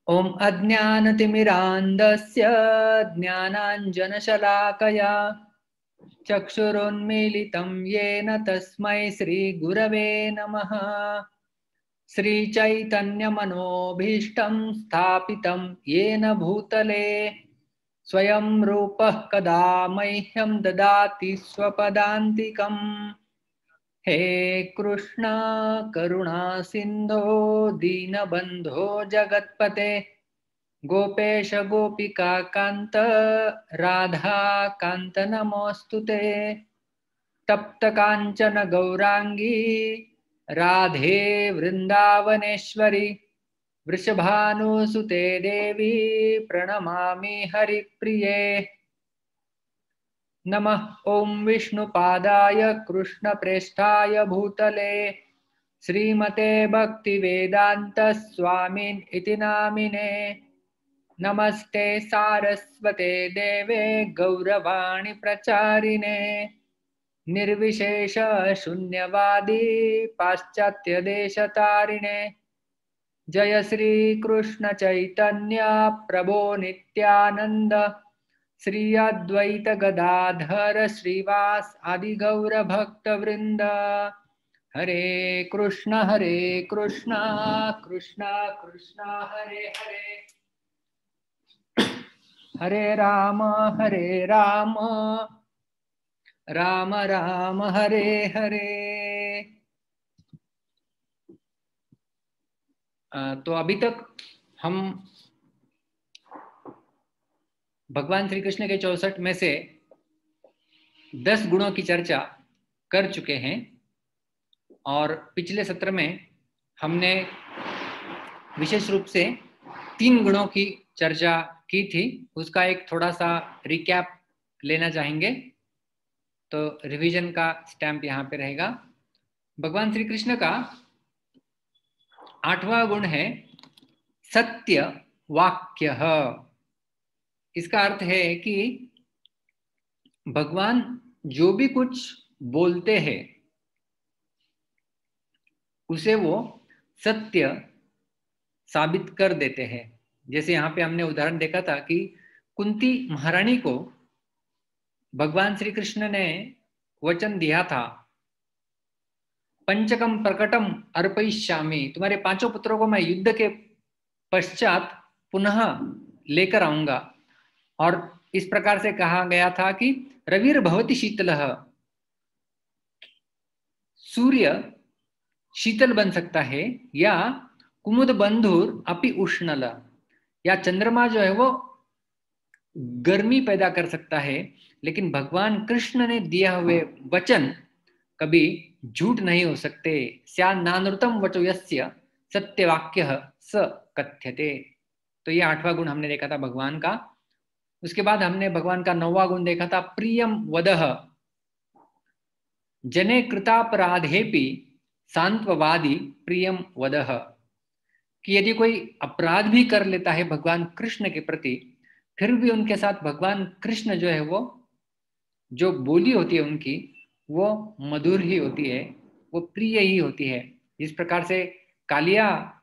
ॐ अज्ञानतिमिरान्धस्य ज्ञानाञ्जनशलाकया चक्षुरुन्मीलितं येन तस्मै श्रीगुरवे नमः। श्रीचैतन्यमनोभीष्टं स्थापितं येन भूतले स्वयं रूपः कदा मह्यं ददाति स्वपदान्तिकम्। हे कृष्ण करुणा सिन्धो दीनबन्धो जगत्पते गोपेश गोपिका कान्त राधा कान्त नमोऽस्तुते। तप्त काञ्चन गौरांगी राधे वृन्दावनेश्वरी वृषभानुसुते देवी प्रणमामि हरिप्रिये। नमः ॐ विष्णुपादाय कृष्णप्रेष्ठाय भूतले श्रीमते भक्तिवेदान्त स्वामिन् इति नामिने। नमस्ते सारस्वते देवे गौरवाणी प्रचारिणे निर्विशेष शून्यवादी पाश्चात्य देशतारिणे। जय श्री कृष्ण चैतन्य प्रभो नित्यानंद श्री अद्वैत गदाधर श्रीवास आदि गौर भक्त वृंद। हरे कृष्ण कृष्ण कृष्ण हरे हरे हरे राम राम राम हरे हरे। तो अभी तक हम भगवान श्री कृष्ण के 64 में से 10 गुणों की चर्चा कर चुके हैं और पिछले सत्र में हमने विशेष रूप से 3 गुणों की चर्चा की थी। उसका एक थोड़ा सा रिकैप लेना चाहेंगे, तो रिवीजन का स्टैम्प यहाँ पे रहेगा। भगवान श्री कृष्ण का 8वां गुण है सत्य वाक्य। इसका अर्थ है कि भगवान जो भी कुछ बोलते हैं उसे वो सत्य साबित कर देते हैं। जैसे यहाँ पे हमने उदाहरण देखा था कि कुंती महारानी को भगवान श्री कृष्ण ने वचन दिया था, पंचकम प्रकटम अर्पयिष्यामि, तुम्हारे 5 पुत्रों को मैं युद्ध के पश्चात पुनः लेकर आऊंगा। और इस प्रकार से कहा गया था कि रविर भवति शीतलः, सूर्य शीतल बन सकता है, या कुमुद बंधुर अपि उष्णल, या चंद्रमा जो है वो गर्मी पैदा कर सकता है। लेकिन भगवान कृष्ण ने दिया हुए वचन कभी झूठ नहीं हो सकते। स्यान्नानृतम वचो यस्य सत्यवाक्यः स कथ्यते। तो ये 8वां गुण हमने देखा था भगवान का। उसके बाद हमने भगवान का 9वां गुण देखा था प्रियम वदः, जने कृतापराधेपि सांत्ववादी प्रियम वदः, कि यदि कोई अपराध भी कर लेता है भगवान कृष्ण के प्रति, फिर भी उनके साथ भगवान कृष्ण जो है वो जो बोली होती है उनकी वो मधुर ही होती है, वो प्रिय ही होती है। इस प्रकार से कालिया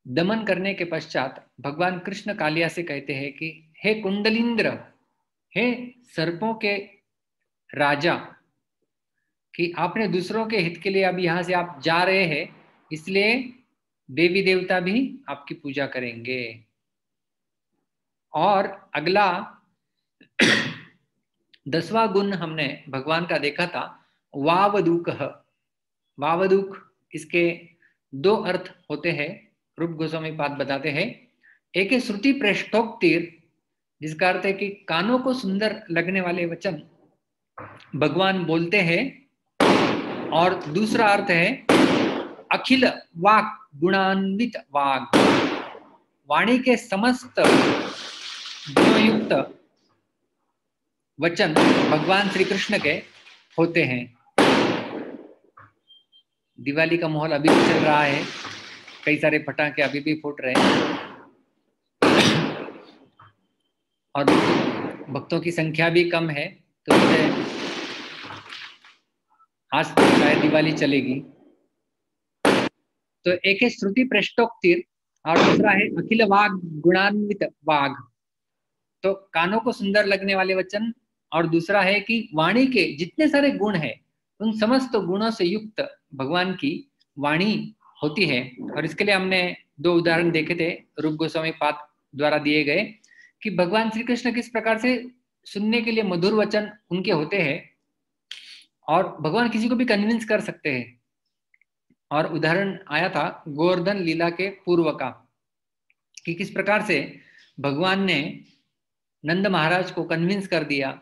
दमन करने के पश्चात भगवान कृष्ण कालिया से कहते हैं कि हे कुंडलिंद्र, हे सर्पों के राजा, कि आपने दूसरों के हित के लिए अब यहाँ से आप जा रहे हैं, इसलिए देवी देवता भी आपकी पूजा करेंगे। और अगला 10वां गुण हमने भगवान का देखा था वावदूकः। वावदूक, इसके 2 अर्थ होते हैं, रूप गोस्वामी पाद बताते हैं। एक है श्रुति प्रेष्ठोक्तिर, जिसका अर्थ है कि कानों को सुंदर लगने वाले वचन भगवान बोलते हैं। और दूसरा अर्थ है अखिल वाक गुणान्वित वाग, वाणी के समस्त गुणयुक्त वचन भगवान श्री कृष्ण के होते हैं। दिवाली का माहौल अभी भी चल रहा है, कई सारे पटाखे अभी भी फूट रहे हैं और भक्तों की संख्या भी कम है, तो मुझे आज शायद दिवाली चलेगी। तो एक है श्रुति पृष्ठोक्तिर, और दूसरा है अखिल वाग गुणान्वित वाग, तो कानों को सुंदर लगने वाले वचन। और दूसरा है कि वाणी के जितने सारे गुण हैं उन समस्त गुणों से युक्त भगवान की वाणी होती है। और इसके लिए हमने दो उदाहरण देखे थे रूप गोस्वामी पाद द्वारा दिए गए, कि भगवान श्री कृष्ण किस प्रकार से सुनने के लिए मधुर वचन उनके होते हैं और भगवान किसी को भी कन्विंस कर सकते हैं। और उदाहरण आया था गोवर्धन लीला के पूर्व का, कि किस प्रकार से भगवान ने नंद महाराज को कन्विंस कर दिया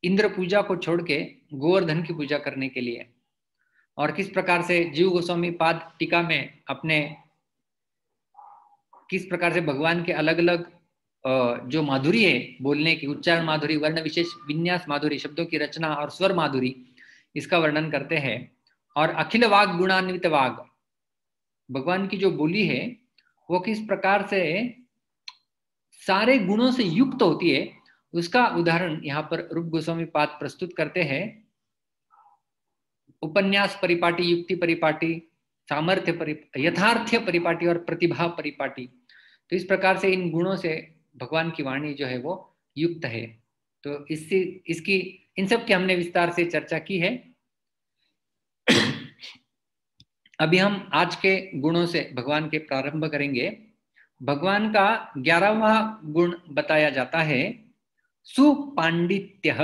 इंद्र पूजा को छोड़ के गोवर्धन की पूजा करने के लिए। और किस प्रकार से जीव गोस्वामी पाद टीका में अपने किस प्रकार से भगवान के अलग अलग जो माधुरी है बोलने की, उच्चारण माधुरी, वर्ण विशेष विन्यास माधुरी, शब्दों की रचना और स्वर माधुरी, इसका वर्णन करते हैं। और अखिल वाग गुणान्वित वाग, भगवान की जो बोली है वो किस प्रकार से सारे गुणों से युक्त होती है, उसका उदाहरण यहाँ पर रूप गोस्वामी पाद प्रस्तुत करते हैं। उपन्यास परिपाटी, युक्ति परिपाटी, सामर्थ्य यथार्थ्य परिपाटी और प्रतिभा परिपाटी। तो इस प्रकार से इन गुणों से भगवान की वाणी जो है वो युक्त है। तो इससे इसकी इन सब की हमने विस्तार से चर्चा की है। अभी हम आज के गुणों से भगवान के प्रारंभ करेंगे। भगवान का 11वां गुण बताया जाता है सुपांडित्य।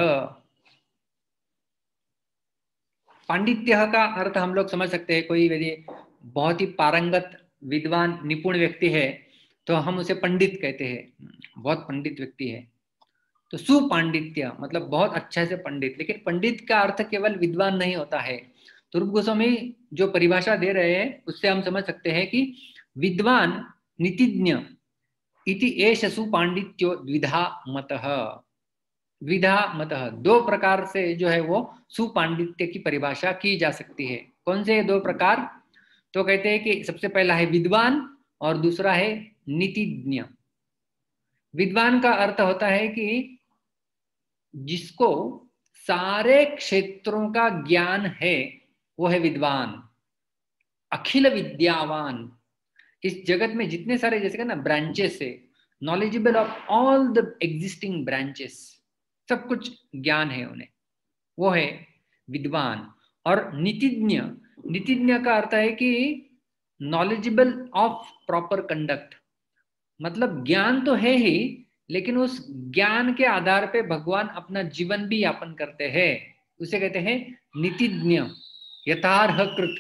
पांडित्य का अर्थ हम लोग समझ सकते हैं, कोई यदि बहुत ही पारंगत विद्वान निपुण व्यक्ति है तो हम उसे पंडित कहते हैं, बहुत पंडित व्यक्ति है। तो सुपांडित्य मतलब बहुत अच्छे से पंडित, लेकिन पंडित का अर्थ केवल विद्वान नहीं होता है। तो रूप गोस्वामी जो परिभाषा दे रहे हैं उससे हम समझ सकते हैं कि विद्वान नीतिज्ञ इति एष सुपांडित्यो द्विधा मतः। द्विधा मतः, दो प्रकार से जो है वो सुपांडित्य की परिभाषा की जा सकती है। कौन से दो प्रकार? तो कहते हैं कि सबसे पहला है विद्वान और दूसरा है नीतिज्ञ। विद्वान का अर्थ होता है कि जिसको सारे क्षेत्रों का ज्ञान है वो है विद्वान, अखिल विद्यावान। इस जगत में जितने सारे जैसे कहना ब्रांचेस है, knowledgeable of all the existing branches, सब कुछ ज्ञान है उन्हें, वो है विद्वान। और नीतिज्ञ, नीतिज्ञ का अर्थ है कि नॉलेजेबल ऑफ प्रॉपर कंडक्ट, मतलब ज्ञान तो है ही लेकिन उस ज्ञान के आधार पे भगवान अपना जीवन भी यापन करते हैं, उसे कहते हैं नीतिज्ञ, यथार्थकृत।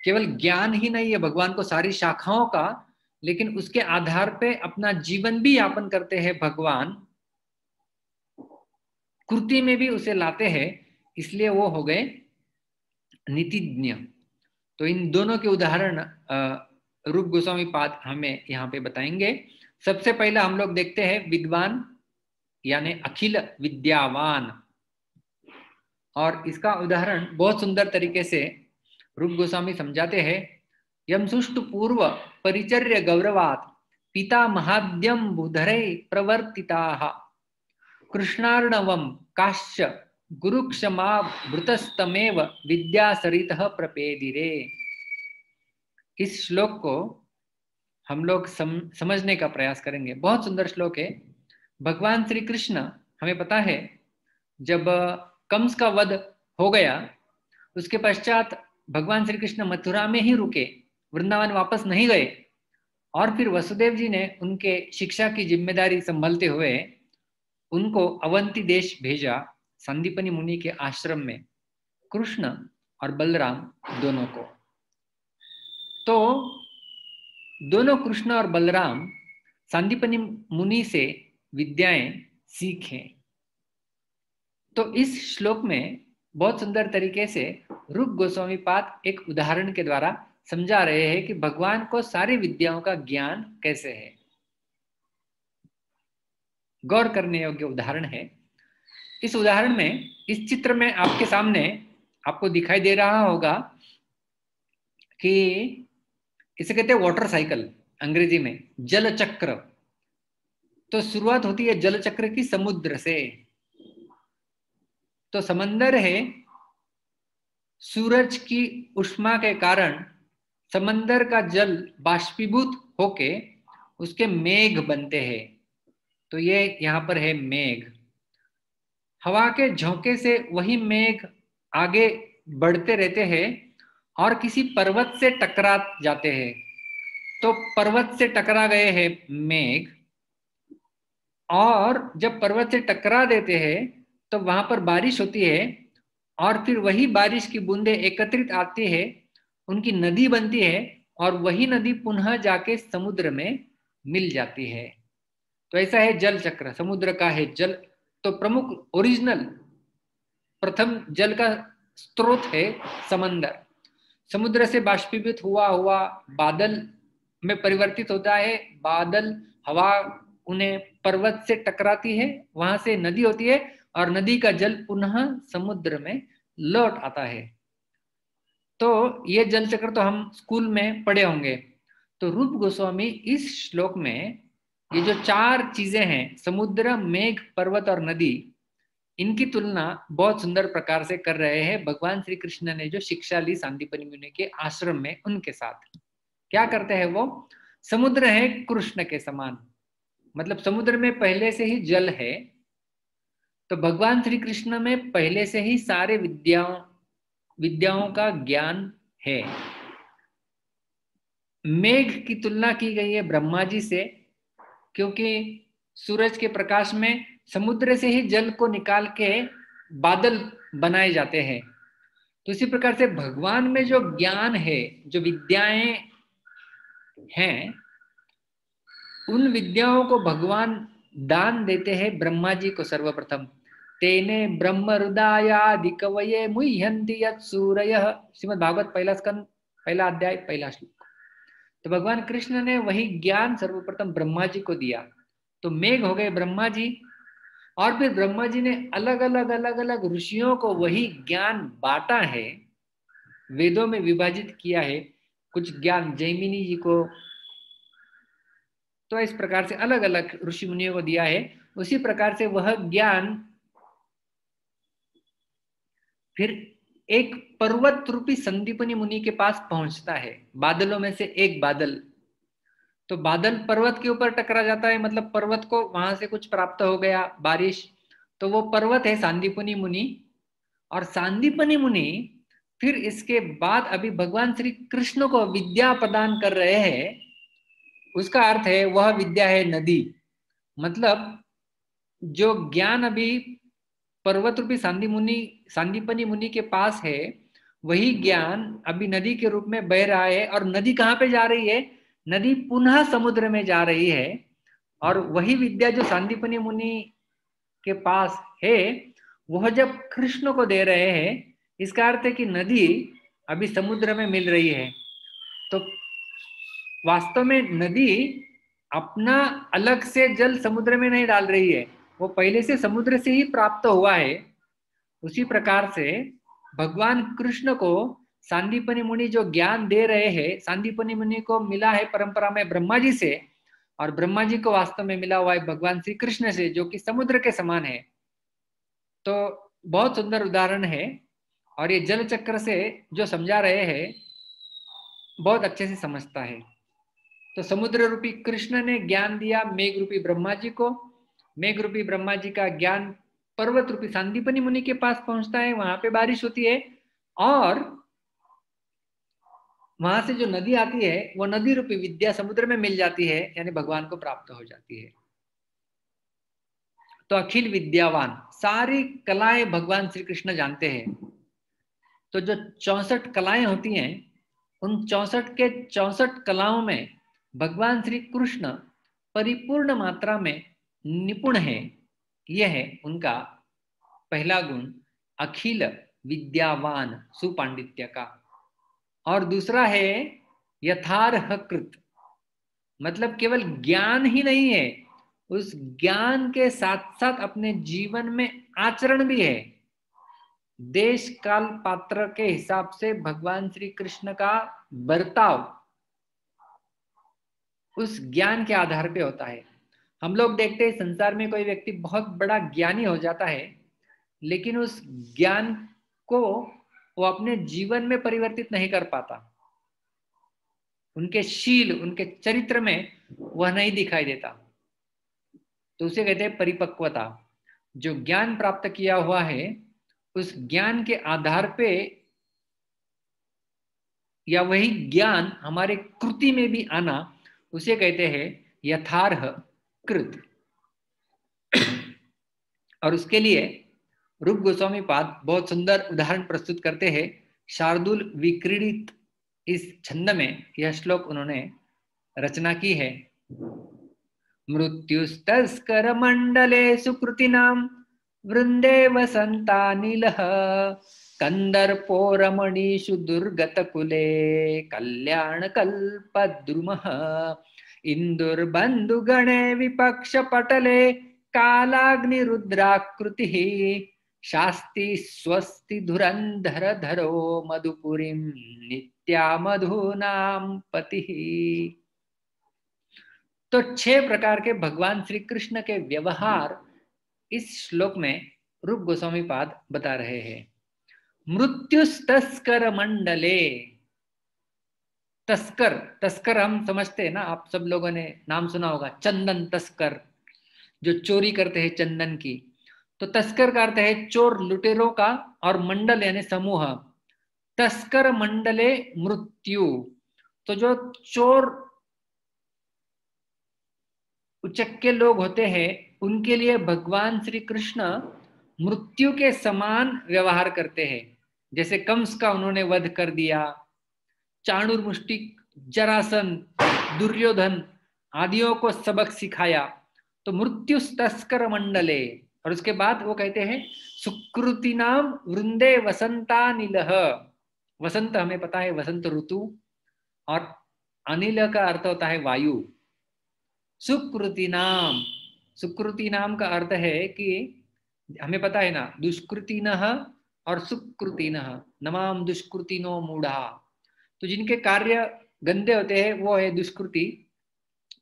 केवल ज्ञान ही नहीं है भगवान को सारी शाखाओं का, लेकिन उसके आधार पे अपना जीवन भी यापन करते हैं भगवान, कृति में भी उसे लाते हैं, इसलिए वो हो गए नीतिज्ञ। तो इन दोनों के उदाहरण रूप गोस्वामी पाद हमें यहाँ पे बताएंगे। सबसे पहला हम लोग देखते हैं विद्वान यानी अखिल विद्यावान, और इसका उदाहरण बहुत सुंदर तरीके से रूप गोस्वामी समझाते हैं। यम सुष्टु पूर्व परिचर्य गौरवात् पिता महाद्यम बुधरे प्रवर्तिताः कृष्णार्णवम काश्च गुरुक्षमा भृतस्तमेव विद्यासरितः प्रपेदिरे। इस श्लोक को हम लोग समझने का प्रयास करेंगे। बहुत सुंदर श्लोक है। भगवान श्री कृष्ण, हमें पता है जब कंस का वध हो गया उसके पश्चात भगवान श्री कृष्ण मथुरा में ही रुके, वृंदावन वापस नहीं गए। और फिर वसुदेव जी ने उनके शिक्षा की जिम्मेदारी संभालते हुए उनको अवंती देश भेजा, संदीपनी मुनि के आश्रम में, कृष्ण और बलराम दोनों को। तो दोनों कृष्ण और बलराम संदीपनी मुनि से विद्याएं सीखें। तो इस श्लोक में बहुत सुंदर तरीके से रूप गोस्वामी पाद एक उदाहरण के द्वारा समझा रहे हैं कि भगवान को सारी विद्याओं का ज्ञान कैसे है। गौर करने योग्य उदाहरण है। इस उदाहरण में, इस चित्र में आपके सामने आपको दिखाई दे रहा होगा कि इसे कहते हैं वाटर साइकिल, अंग्रेजी में जल चक्र। तो शुरुआत होती है जल चक्र की समुद्र से। तो समंदर है, सूरज की उष्मा के कारण समंदर का जल बाष्पीभूत होके उसके मेघ बनते हैं। तो ये यहाँ पर है मेघ। हवा के झोंके से वही मेघ आगे बढ़ते रहते हैं और किसी पर्वत से टकरा जाते हैं। तो पर्वत से टकरा गए हैं मेघ, और जब पर्वत से टकरा देते हैं तो वहां पर बारिश होती है, और फिर वही बारिश की बूंदें एकत्रित आती है, उनकी नदी बनती है, और वही नदी पुनः जाके समुद्र में मिल जाती है। तो ऐसा है जल चक्र, समुद्र का है जल। तो प्रमुख ओरिजिनल प्रथम जल का स्रोत है समंदर। समुद्र से बाष्पीभूत हुआ हुआ बादल में परिवर्तित होता है। बादल, हवा उन्हें पर्वत से टकराती है, वहां से नदी होती है, और नदी का जल पुनः समुद्र में लौट आता है। तो ये जल चक्र तो हम स्कूल में पढ़े होंगे। तो रूप गोस्वामी इस श्लोक में ये जो चार चीजें हैं, समुद्र, मेघ, पर्वत और नदी, इनकी तुलना बहुत सुंदर प्रकार से कर रहे हैं भगवान श्री कृष्ण ने जो शिक्षा ली सांदीपनि मुनि के आश्रम में उनके साथ। क्या करते हैं वो? समुद्र है कृष्ण के समान, मतलब समुद्र में पहले से ही जल है, तो भगवान श्री कृष्ण में पहले से ही सारे विद्याओं का ज्ञान है। मेघ की तुलना की गई है ब्रह्मा जी से, क्योंकि सूरज के प्रकाश में समुद्र से ही जल को निकाल के बादल बनाए जाते हैं। तो इसी प्रकार से भगवान में जो ज्ञान है, जो विद्याएं हैं, उन विद्याओं को भगवान दान देते हैं ब्रह्मा जी को सर्वप्रथम। तेने ब्रह्म हृदयादि कवये मुह्यन्ति यत् सूरयः, श्रीमद् भागवत पहला स्कंद पहला अध्याय पहला श्लोक। तो भगवान कृष्ण ने वही ज्ञान सर्वप्रथम ब्रह्मा जी को दिया। तो मेघ हो गए ब्रह्मा जी, और फिर ब्रह्मा जी ने अलग अलग ऋषियों को वही ज्ञान बांटा है, वेदों में विभाजित किया है। कुछ ज्ञान जैमिनी जी को, तो इस प्रकार से अलग अलग ऋषि मुनियों को दिया है। उसी प्रकार से वह ज्ञान फिर एक पर्वत रूपी संदीपनी मुनि के पास पहुंचता है, बादलों में से एक बादल। तो बादल पर्वत के ऊपर टकरा जाता है, मतलब पर्वत को वहां से कुछ प्राप्त हो गया, बारिश। तो वो पर्वत है सांदीपनी मुनि। और सांदीपनी मुनि फिर इसके बाद अभी भगवान श्री कृष्ण को विद्या प्रदान कर रहे हैं। उसका अर्थ है वह विद्या है नदी। मतलब जो ज्ञान अभी पर्वत रूपी सांदीपनी मुनि के पास है, वही ज्ञान अभी नदी के रूप में बह रहा है। और नदी कहाँ पे जा रही है? नदी पुनः समुद्र में जा रही है। और वही विद्या जो सांदीपनी मुनि के पास है, वह जब कृष्ण को दे रहे हैं, इसका अर्थ है कि नदी अभी समुद्र में मिल रही है। तो वास्तव में नदी अपना अलग से जल समुद्र में नहीं डाल रही है, वो पहले से समुद्र से ही प्राप्त हुआ है। उसी प्रकार से भगवान कृष्ण को सांदीपनी मुनि जो ज्ञान दे रहे हैं, सांदीपनी मुनि को मिला है परंपरा में ब्रह्मा जी से, और ब्रह्मा जी को वास्तव में मिला हुआ है भगवान श्री कृष्ण से, जो कि समुद्र के समान है। तो बहुत सुंदर उदाहरण है, और ये जल चक्र से जो समझा रहे हैं बहुत अच्छे से समझता है। तो समुद्र रूपी कृष्ण ने ज्ञान दिया मेघ रूपी ब्रह्मा जी को। मेघ रूपी ब्रह्मा जी का ज्ञान पर्वत रूपी सांदीपनी मुनि के पास पहुंचता है, वहां पे बारिश होती है, और वहां से जो नदी आती है वो नदी रूपी विद्या समुद्र में मिल जाती है, यानी भगवान को प्राप्त हो जाती है। तो अखिल विद्यावान, सारी कलाएं भगवान श्री कृष्ण जानते हैं। तो जो 64 कलाएं होती हैं, उन 64 के 64 कलाओं में भगवान श्री कृष्ण परिपूर्ण मात्रा में निपुण है। यह है उनका पहला गुण, अखिल विद्यावान, सुपांडित्य का। और दूसरा है यथार्हकृत, मतलब केवल ज्ञान ही नहीं है, उस ज्ञान के साथ साथ अपने जीवन में आचरण भी है। देश काल पात्र के हिसाब से भगवान श्री कृष्ण का बर्ताव उस ज्ञान के आधार पे होता है। हम लोग देखते हैं संसार में कोई व्यक्ति बहुत बड़ा ज्ञानी हो जाता है, लेकिन उस ज्ञान को वो अपने जीवन में परिवर्तित नहीं कर पाता। उनके शील, उनके चरित्र में वह नहीं दिखाई देता, तो उसे कहते हैं परिपक्वता। जो ज्ञान प्राप्त किया हुआ है उस ज्ञान के आधार पे, या वही ज्ञान हमारे कृति में भी आना, उसे कहते हैं यथार्ह कृत। और उसके लिए रूप गोस्वामी पाद बहुत सुंदर उदाहरण प्रस्तुत करते हैं। शार्दुल विक्रीडित इस छंद में यह श्लोक उन्होंने रचना की है। मृत्युस्तस्कर मंडले सुकृतिनां वृंदे वसंतानिलः कंदर्पो रमणीषु दुर्गतकुले कल्याणकल्पद्रुमः इंदुर्बन्धुगणे विपक्षपटले कालाग्निरुद्राकृतिः शास्ति स्वस्ति धुरंधरधरो मधुपुरीं नित्या मधुनां पतिः। तो 6 प्रकार के भगवान श्री कृष्ण के व्यवहार इस श्लोक में रूप गोस्वामी पाद बता रहे हैं। मृत्युस्तस्कर मंडले, तस्कर, तस्कर हम समझते हैं ना, आप सब लोगों ने नाम सुना होगा, चंदन तस्कर जो चोरी करते हैं चंदन की। तो तस्कर का अर्थ है चोर, लुटेरों का, और मंडल यानी समूह। तस्कर मंडले मृत्यु, तो जो चोर उचक्के लोग होते हैं उनके लिए भगवान श्री कृष्ण मृत्यु के समान व्यवहार करते हैं। जैसे कंस का उन्होंने वध कर दिया, चाणूरमुष्टिक, जरासंध, दुर्योधन आदियों को सबक सिखाया। तो मृत्यु तस्कर मंडले, और उसके बाद वो कहते हैं सुकृतिनाम वृंदे वसंतानिलः। वसंत हमें पता है वसंत ऋतु, और अनिल का अर्थ होता है वायु। सुकृति नाम, सुकृति नाम का अर्थ है कि हमें पता है ना, दुष्कृतिनः और सुकृतिनः, नमाम दुष्कृतिनो मूढ़ा। तो जिनके कार्य गंदे होते हैं वो है दुष्कृति,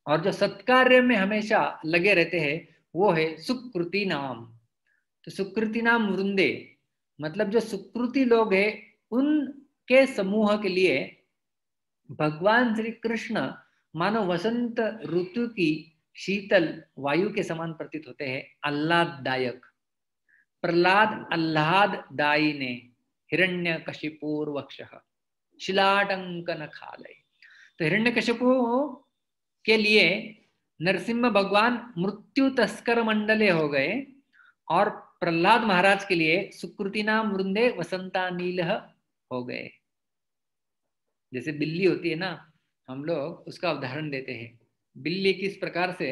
और जो सत्कार्य में हमेशा लगे रहते हैं वो है सुकृति नाम। तो सुकृति नाम वृंदे मतलब जो सुकृति लोग हैं उनके समूह के लिए भगवान श्री कृष्ण मानो वसंत ऋतु की शीतल वायु के समान प्रतीत होते हैं, आह्लाददायक। प्रहलाद आह्लाददायी ने हिरण्यकशिपुर वक्षः शिलाटंकन खालय। तो हिरण्यकशिपु के लिए नरसिंह भगवान मृत्यु तस्कर मंडले हो गए, और प्रहलाद महाराज के लिए सुकृतिनाम वृंदे वसंतानीलः हो गए। जैसे बिल्ली होती है ना, हम लोग उसका उदाहरण देते हैं। बिल्ली किस प्रकार से,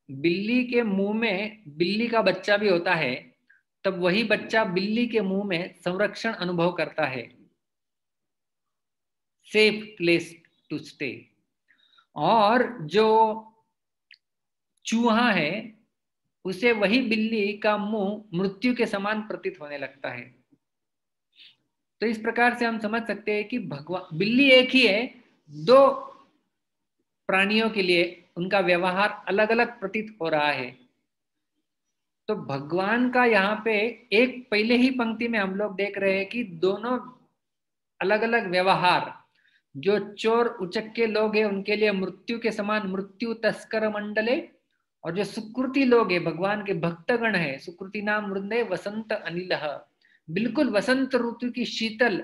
बिल्ली के मुंह में बिल्ली का बच्चा भी होता है, तब वही बच्चा बिल्ली के मुंह में संरक्षण अनुभव करता है, सेफ प्लेस टू स्टे। और जो चूहा है उसे वही बिल्ली का मुंह मृत्यु के समान प्रतीत होने लगता है। तो इस प्रकार से हम समझ सकते हैं कि भगवान, बिल्ली एक ही है, 2 प्राणियों के लिए उनका व्यवहार अलग अलग प्रतीत हो रहा है। तो भगवान का यहाँ पे एक पहले ही पंक्ति में हम लोग देख रहे हैं कि दोनों अलग अलग व्यवहार, जो चोर उचक्के लोग हैं उनके लिए मृत्यु के समान मृत्यु तस्कर मंडले, और जो सुकृति लोग हैं भगवान के भक्तगण है, सुकृति नाम वृंदे वसंत अनिलः, बिल्कुल वसंत ऋतु की शीतल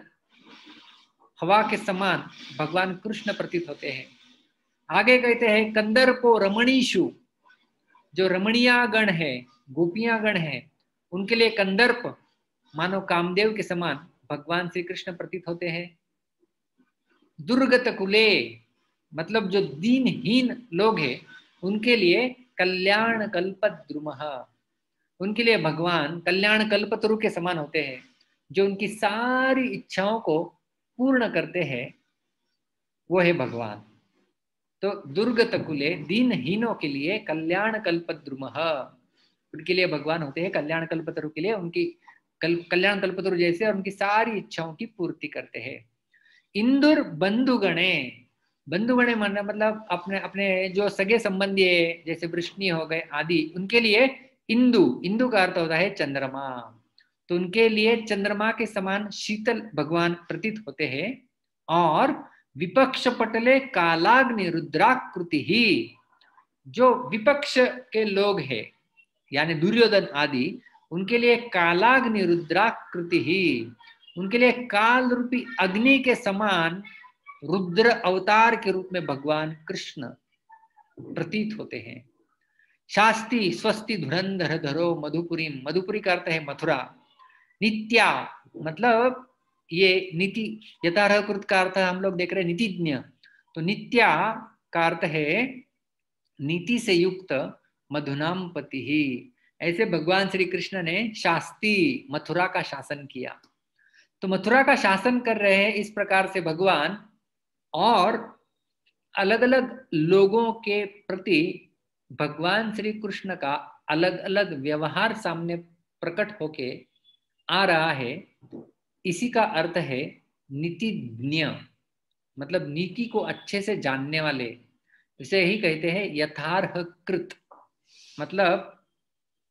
हवा के समान भगवान कृष्ण प्रतीत होते हैं। आगे कहते हैं कंदर्पो रमणीषु, जो रमणीया गण है, गोपियां गण है, उनके लिए कंदर्प मानो कामदेव के समान भगवान श्री कृष्ण प्रतीत होते हैं। दुर्गत कुले मतलब जो दीनहीन लोग हैं उनके लिए कल्याण कल्पद्रुमः, उनके लिए भगवान कल्याण कल्पतरु के समान होते हैं, जो उनकी सारी इच्छाओं को पूर्ण करते हैं, वो है भगवान। तो दुर्गत कुले दीनहीनों के लिए कल्याण कल्पद्रुमः, उनके लिए भगवान होते हैं कल्याण कल्पतरु के लिए, उनकी कल्याण कल्पतरु जैसे, और उनकी सारी इच्छाओं की पूर्ति करते हैं। इंदुर बंधुगणे, बंधुगणे मतलब अपने अपने जो सगे संबंधी है, जैसे वृष्णि हो गए आदि, उनके लिए इंदु, इंदु का अर्थ होता है चंद्रमा। तो उनके लिए चंद्रमा के समान शीतल भगवान प्रतीत होते हैं। और विपक्ष पटले कालाग्नि रुद्राकृति ही, जो विपक्ष के लोग हैं यानी दुर्योधन आदि, उनके लिए कालाग्नि रुद्राकृति ही, उनके लिए काल रूपी अग्नि के समान रुद्र अवतार के रूप में भगवान कृष्ण प्रतीत होते हैं। शास्ति स्वस्ति धुरंधर धरो मधुपुरी, मधुपुरी का अर्थ है मथुरा। नित्या मतलब ये नीति यथार्हकृत का अर्थ हम लोग देख रहे हैं नीतिज्ञ, तो नित्या का अर्थ है नीति से युक्त मधुनाम पति ही। ऐसे भगवान श्री कृष्ण ने शास्ति मथुरा का शासन किया। तो मथुरा का शासन कर रहे हैं इस प्रकार से भगवान, और अलग अलग लोगों के प्रति भगवान श्री कृष्ण का अलग अलग व्यवहार सामने प्रकट होके आ रहा है। इसी का अर्थ है नीतिज्ञ, मतलब नीति को अच्छे से जानने वाले। इसे ही कहते हैं यथार्थकृत, मतलब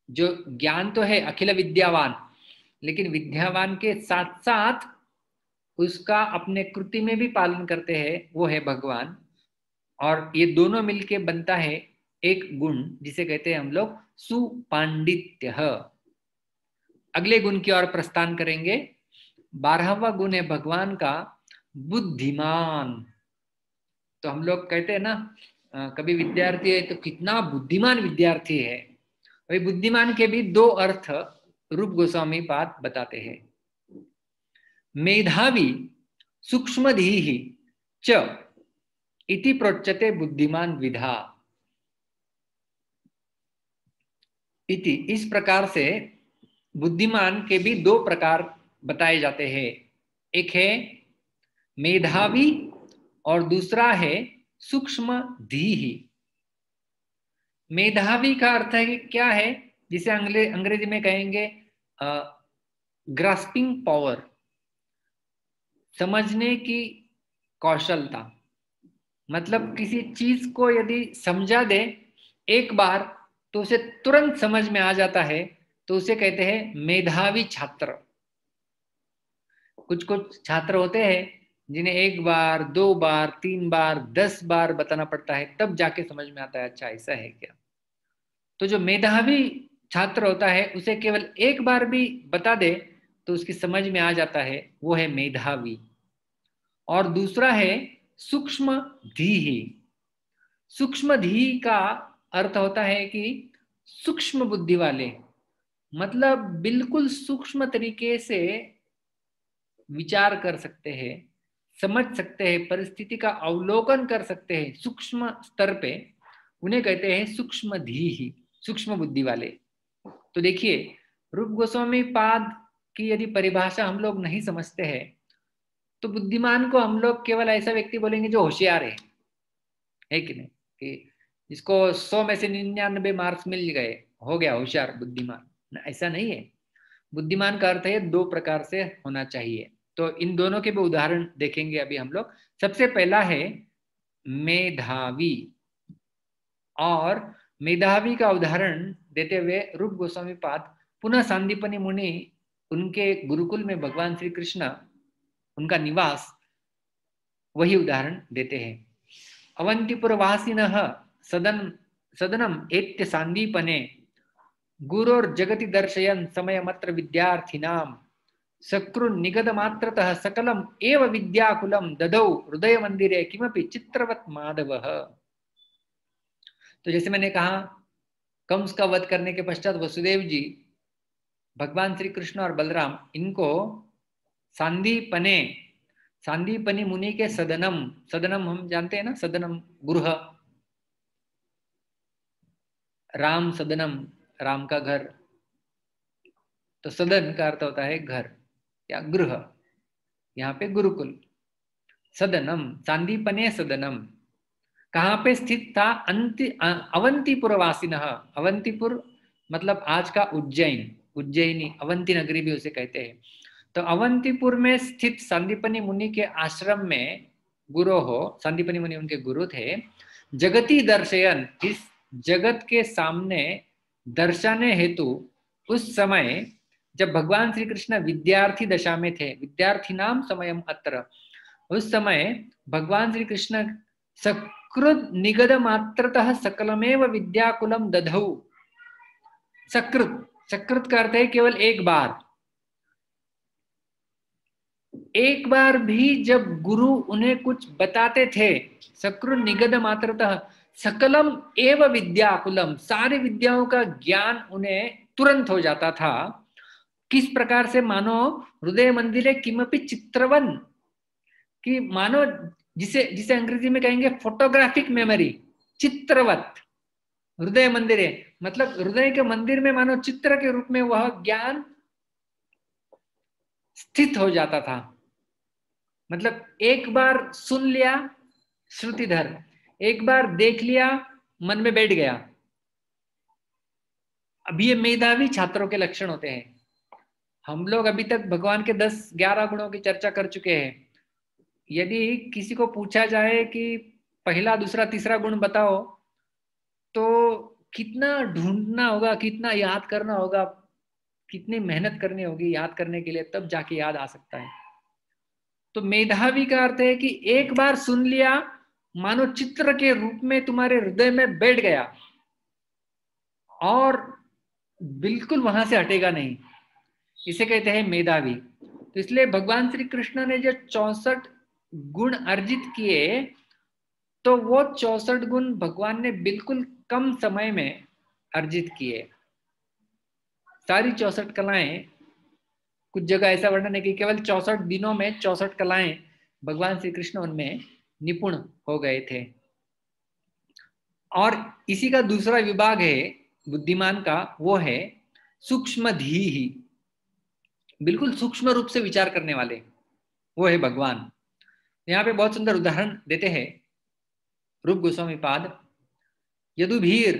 जो ज्ञान तो है अखिल विद्यावान, लेकिन विद्यावान के साथ साथ उसका अपने कृति में भी पालन करते हैं, वो है भगवान। और ये दोनों मिलके बनता है एक गुण जिसे कहते हैं हम लोग सुपांडित्य। अगले गुण की ओर प्रस्थान करेंगे। 12वां गुण है भगवान का बुद्धिमान। तो हम लोग कहते हैं ना, कभी विद्यार्थी है तो कितना बुद्धिमान विद्यार्थी है। वही बुद्धिमान के भी दो अर्थ रूप गोस्वामी पाद बताते हैं। मेधावी सूक्ष्मधीहि च इति प्रोच्यते बुद्धिमान विधा इति। इस प्रकार से बुद्धिमान के भी दो प्रकार बताए जाते हैं। एक है मेधावी और दूसरा है सूक्ष्म धीहि। मेधावी का अर्थ है कि क्या है, जिसे अंग्रेजी में कहेंगे ग्रास्पिंग पावर, समझने की कौशलता। मतलब किसी चीज को यदि समझा दे एक बार तो उसे तुरंत समझ में आ जाता है, तो उसे कहते हैं मेधावी छात्र। कुछ कुछ छात्र होते हैं जिन्हें एक बार, दो बार, 3 बार, 10 बार बताना पड़ता है, तब जाके समझ में आता है अच्छा ऐसा है क्या। तो जो मेधावी छात्र होता है उसे केवल एक बार भी बता दे तो उसकी समझ में आ जाता है, वो है मेधावी। और दूसरा है सूक्ष्म धीहि। सूक्ष्म धी का अर्थ होता है कि सूक्ष्म बुद्धि वाले, मतलब बिल्कुल सूक्ष्म तरीके से विचार कर सकते हैं, समझ सकते हैं, परिस्थिति का अवलोकन कर सकते हैं सूक्ष्म स्तर पे, उन्हें कहते हैं सूक्ष्म धीहि, सूक्ष्म बुद्धि वाले। तो देखिए रूप गोस्वामी पाद की यदि परिभाषा हम लोग नहीं समझते हैं तो बुद्धिमान को हम लोग केवल ऐसा व्यक्ति बोलेंगे जो होशियार है कि नहीं, कि जिसको 100 में से 99 मार्क्स मिल गए, हो गया होशियार बुद्धिमान। ऐसा नहीं है। बुद्धिमान का अर्थ है दो प्रकार से होना चाहिए। तो इन दोनों के भी उदाहरण देखेंगे अभी हम लोग। सबसे पहला है मेधावी, और मेधावी का उदाहरण देते हुए रूप गोस्वामी पाद पुनः सांदीपनि मुनि, उनके गुरुकुल में भगवान श्री कृष्ण उनका निवास, वही उदाहरण देते हैं। अवंतीपुर वासिनः सदनम एत्य सांदीपने गुरोर जगति दर्शयन समयमत्र विद्यार्थिनां सकृ निगद मात्रतः सकलम एव विद्याकुलम ददौ हृदय मंदिरे किमपि चित्रवत माधवः। तो जैसे मैंने कहा, कंस का वध करने के पश्चात वसुदेव जी भगवान श्री कृष्ण और बलराम इनको सांदीपनि मुनि के सदनम हम जानते हैं ना, सदनम गृह, राम सदनम, राम का घर, तो सदन का अर्थ होता है घर या गृह, यहाँ पे गुरुकुल। सदनम सांदीपने सदनम कहाँ पे स्थित था? अवंतीपुर वासिनः। अवंतीपुर मतलब आज का उज्जैनी, अवंती नगरी भी उसे कहते हैं। तो अवंतीपुर में स्थित सांदीपनि मुनि के आश्रम में गुरु हो, सांदीपनि मुनि उनके गुरु थे। जगति दर्शयन, इस जगत के सामने दर्शाने हेतु उस समय जब भगवान श्री कृष्ण विद्यार्थी दशा में थे, विद्यार्थी नाम समयम अत्र, उस समय भगवान श्री कृष्ण सकृत निगद मात्रतः सकलमेव विद्याकुलम दधौ। सकृत, सकृत का अर्थ है केवल एक बार। एक बार भी जब गुरु उन्हें कुछ बताते थे, सकृत निगद मात्रतः सकलम एव विद्याकुलम, सारी विद्याओं का ज्ञान उन्हें तुरंत हो जाता था। किस प्रकार से? मानो हृदय मंदिरे किमपि चित्रवन, कि मानो जिसे जिसे अंग्रेजी में कहेंगे फोटोग्राफिक मेमोरी, चित्रवत हृदय मंदिरे, मतलब हृदय के मंदिर में मानो चित्र के रूप में वह ज्ञान स्थित हो जाता था। मतलब एक बार सुन लिया श्रुतिधर, एक बार देख लिया मन में बैठ गया। अब ये मेधावी छात्रों के लक्षण होते हैं। हम लोग अभी तक भगवान के 10-11 गुणों की चर्चा कर चुके हैं। यदि किसी को पूछा जाए कि पहला, दूसरा, तीसरा गुण बताओ, तो कितना ढूंढना होगा, कितना याद करना होगा, कितनी मेहनत करनी होगी याद करने के लिए, तब जाके याद आ सकता है। तो मेधावी का अर्थ है कि एक बार सुन लिया, मानो चित्र के रूप में तुम्हारे हृदय में बैठ गया और बिल्कुल वहां से हटेगा नहीं। इसे कहते हैं मेधावी। तो इसलिए भगवान श्री कृष्ण ने जो 64 गुण अर्जित किए, तो वो 64 गुण भगवान ने बिल्कुल कम समय में अर्जित किए। सारी 64 कलाएं, कुछ जगह ऐसा वर्णन है कि केवल 64 दिनों में 64 कलाएं भगवान श्री कृष्ण उनमें निपुण हो गए थे। और इसी का दूसरा विभाग है बुद्धिमान का, वो है सूक्ष्मधीहि, बिल्कुल सूक्ष्म रूप से विचार करने वाले, वो है भगवान। यहाँ पे बहुत सुंदर उदाहरण देते हैं रूप गोस्वामी पाद। यदुभीर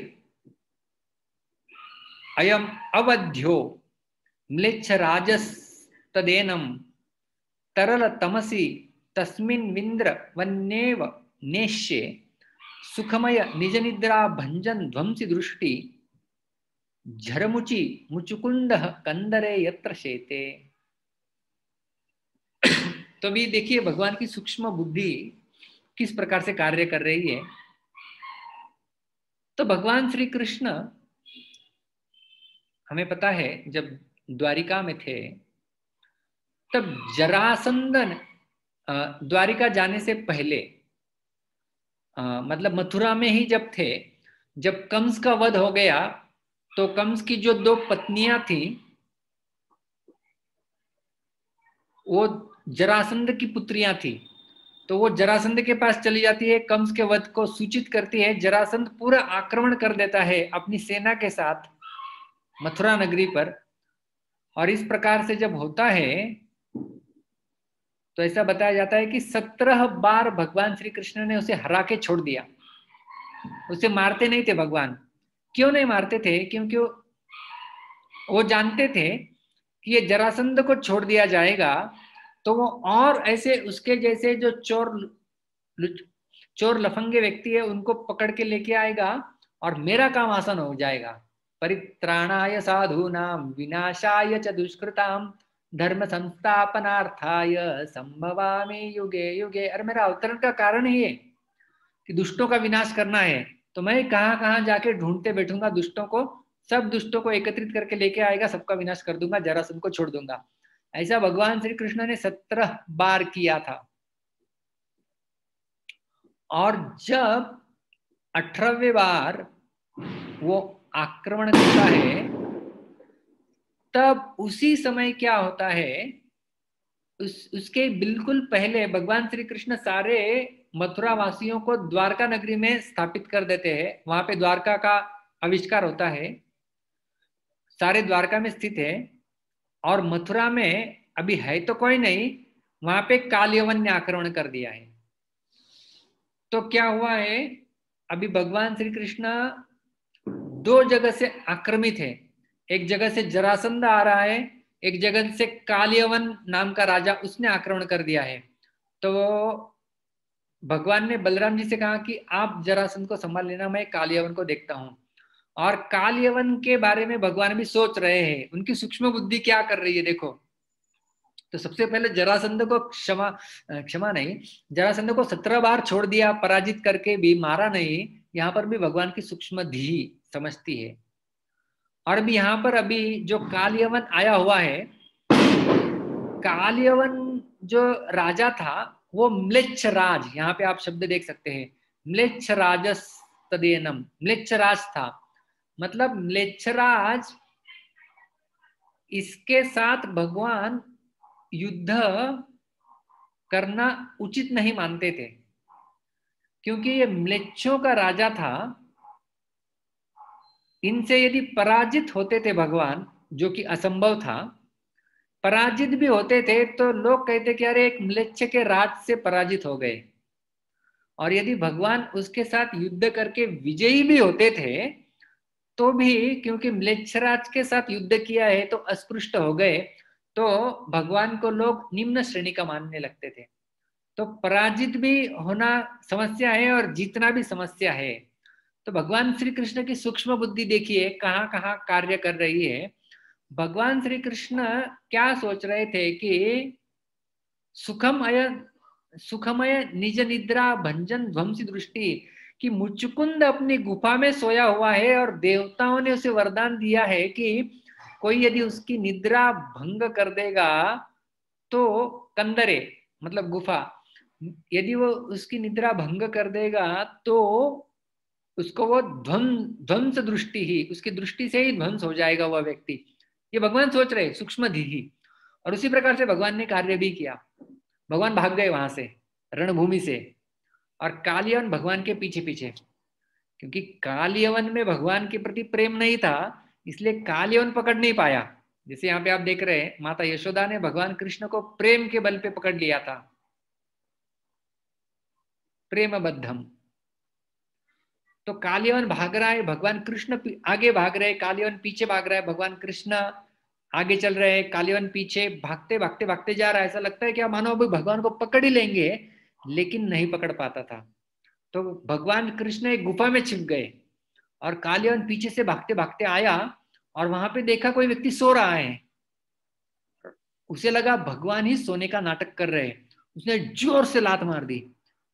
अयम अवध्यो म्लेच्छ राजस्तदेनम तरल तमसी तस्मिन् विंद्र वन्नेव नेश्ये सुखमय निज निद्रा भंजन ध्वंसी दृष्टि झरमुचि मुचुकुंड कंदरे यत्र शेते। तो भी देखिए भगवान की सूक्ष्म बुद्धि किस प्रकार से कार्य कर रही है। तो भगवान श्री कृष्ण, हमें पता है जब द्वारिका में थे तब जरासंधन, द्वारिका जाने से पहले, मतलब मथुरा में ही जब थे, जब कंस का वध हो गया, तो कंस की जो 2 पत्नियां थी वो जरासंध की पुत्रियां थी। तो वो जरासंध के पास चली जाती है, कंस के वध को सूचित करती है। जरासंध पूरा आक्रमण कर देता है अपनी सेना के साथ मथुरा नगरी पर। और इस प्रकार से जब होता है तो ऐसा बताया जाता है कि 17 बार भगवान श्री कृष्ण ने उसे हरा के छोड़ दिया। उसे मारते नहीं थे भगवान। क्यों नहीं मारते थे? क्योंकि वो जानते थे कि ये जरासंध को छोड़ दिया जाएगा तो वो और ऐसे उसके जैसे जो चोर लफंगे व्यक्ति है उनको पकड़ के लेके आएगा और मेरा काम आसान हो जाएगा। परित्राणाय साधूनाम विनाशाय च दुष्कृताम धर्म संस्थापनार्थाय संभवामि युगे युगे। अरे मेरा अवतरण का कारण ही है कि दुष्टों का विनाश करना है, तो मैं कहां कहां जाके ढूंढते बैठूंगा दुष्टों को, सब दुष्टों को एकत्रित करके लेके आएगा, सबका विनाश कर दूंगा, जरासंध को छोड़ दूंगा। ऐसा भगवान श्री कृष्ण ने 17 बार किया था। और जब 18वें बार वो आक्रमण करता है तब उसी समय क्या होता है, उसके बिल्कुल पहले भगवान श्री कृष्ण सारे मथुरा वासियों को द्वारका नगरी में स्थापित कर देते हैं। वहां पे द्वारका का आविष्कार होता है, सारे द्वारका में स्थित है। और मथुरा में अभी है तो कोई नहीं, वहां पे कालयवन ने आक्रमण कर दिया है। तो क्या हुआ है, अभी भगवान श्री कृष्ण 2 जगह से आक्रमित है। एक जगह से जरासंध आ रहा है, एक जगह से कालयवन नाम का राजा, उसने आक्रमण कर दिया है। तो भगवान ने बलराम जी से कहा कि आप जरासंध को संभाल लेना, मैं कालयवन को देखता हूं। और कालयवन के बारे में भगवान भी सोच रहे हैं, उनकी सूक्ष्म बुद्धि क्या कर रही है देखो। तो सबसे पहले जरासंध को क्षमा नहीं, जरासंध को 17 बार छोड़ दिया, पराजित करके भी मारा नहीं। यहाँ पर भी भगवान की सूक्ष्म धी समझती है। और भी यहाँ पर अभी जो कालयवन आया हुआ है, कालयवन जो राजा था वो म्लेच्छ राज, यहाँ पे आप शब्द देख सकते हैं, म्लेच्छ राजस तदेनम, म्लेच्छ राज था। मतलब म्लेच्छ राज, इसके साथ भगवान युद्ध करना उचित नहीं मानते थे, क्योंकि ये म्लेच्छों का राजा था। इनसे यदि पराजित होते थे भगवान, जो कि असंभव था, पराजित भी होते थे तो लोग कहते कि अरे एक म्लेच्छ के राज से पराजित हो गए। और यदि भगवान उसके साथ युद्ध करके विजयी भी होते थे तो भी, क्योंकि म्लेच्छराज के साथ युद्ध किया है तो अस्पृष्ट हो गए, तो भगवान को लोग निम्न श्रेणी का मानने लगते थे। तो पराजित भी होना समस्या है और जीतना भी समस्या है। तो भगवान श्री कृष्ण की सूक्ष्म बुद्धि देखिए कहाँ कहाँ कार्य कर रही है। भगवान श्री कृष्ण क्या सोच रहे थे कि सुखमय निज निद्रा भंजन ध्वंसी दृष्टि, कि मुचुकुंद अपनी गुफा में सोया हुआ है और देवताओं ने उसे वरदान दिया है कि कोई यदि उसकी निद्रा भंग कर देगा तो, कंदरे मतलब गुफा, यदि वो उसकी निद्रा भंग कर देगा तो उसको वो ध्वंस दृष्टि ही, उसकी दृष्टि से ही ध्वंस हो जाएगा वह व्यक्ति। ये भगवान सोच रहे सूक्ष्म धी ही। और उसी प्रकार से भगवान ने कार्य भी किया। भगवान भाग गए वहां से, रणभूमि से, और कालयवन भगवान के पीछे पीछे, क्योंकि कालयवन में भगवान के प्रति प्रेम नहीं था, इसलिए कालयवन पकड़ नहीं पाया। जैसे यहाँ पे आप देख रहे हैं, माता यशोदा ने भगवान कृष्ण को प्रेम के बल पे पकड़ लिया था, प्रेम बद्धम। तो कालयवन भाग रहा है, भगवान कृष्ण आगे भाग रहे, कालयवन पीछे भाग रहा है, भगवान कृष्ण आगे चल रहे हैं, कालयवन पीछे, भागते भागते भागते जा रहा है। ऐसा लगता है कि मानो अभी भगवान को पकड़ ही लेंगे, लेकिन नहीं पकड़ पाता था। तो भगवान कृष्ण एक गुफा में छिप गए और कालयवन पीछे से भागते भागते आया और वहां पे देखा कोई व्यक्ति सो रहा है। उसे लगा भगवान ही सोने का नाटक कर रहे हैं। उसने जोर से लात मार दी,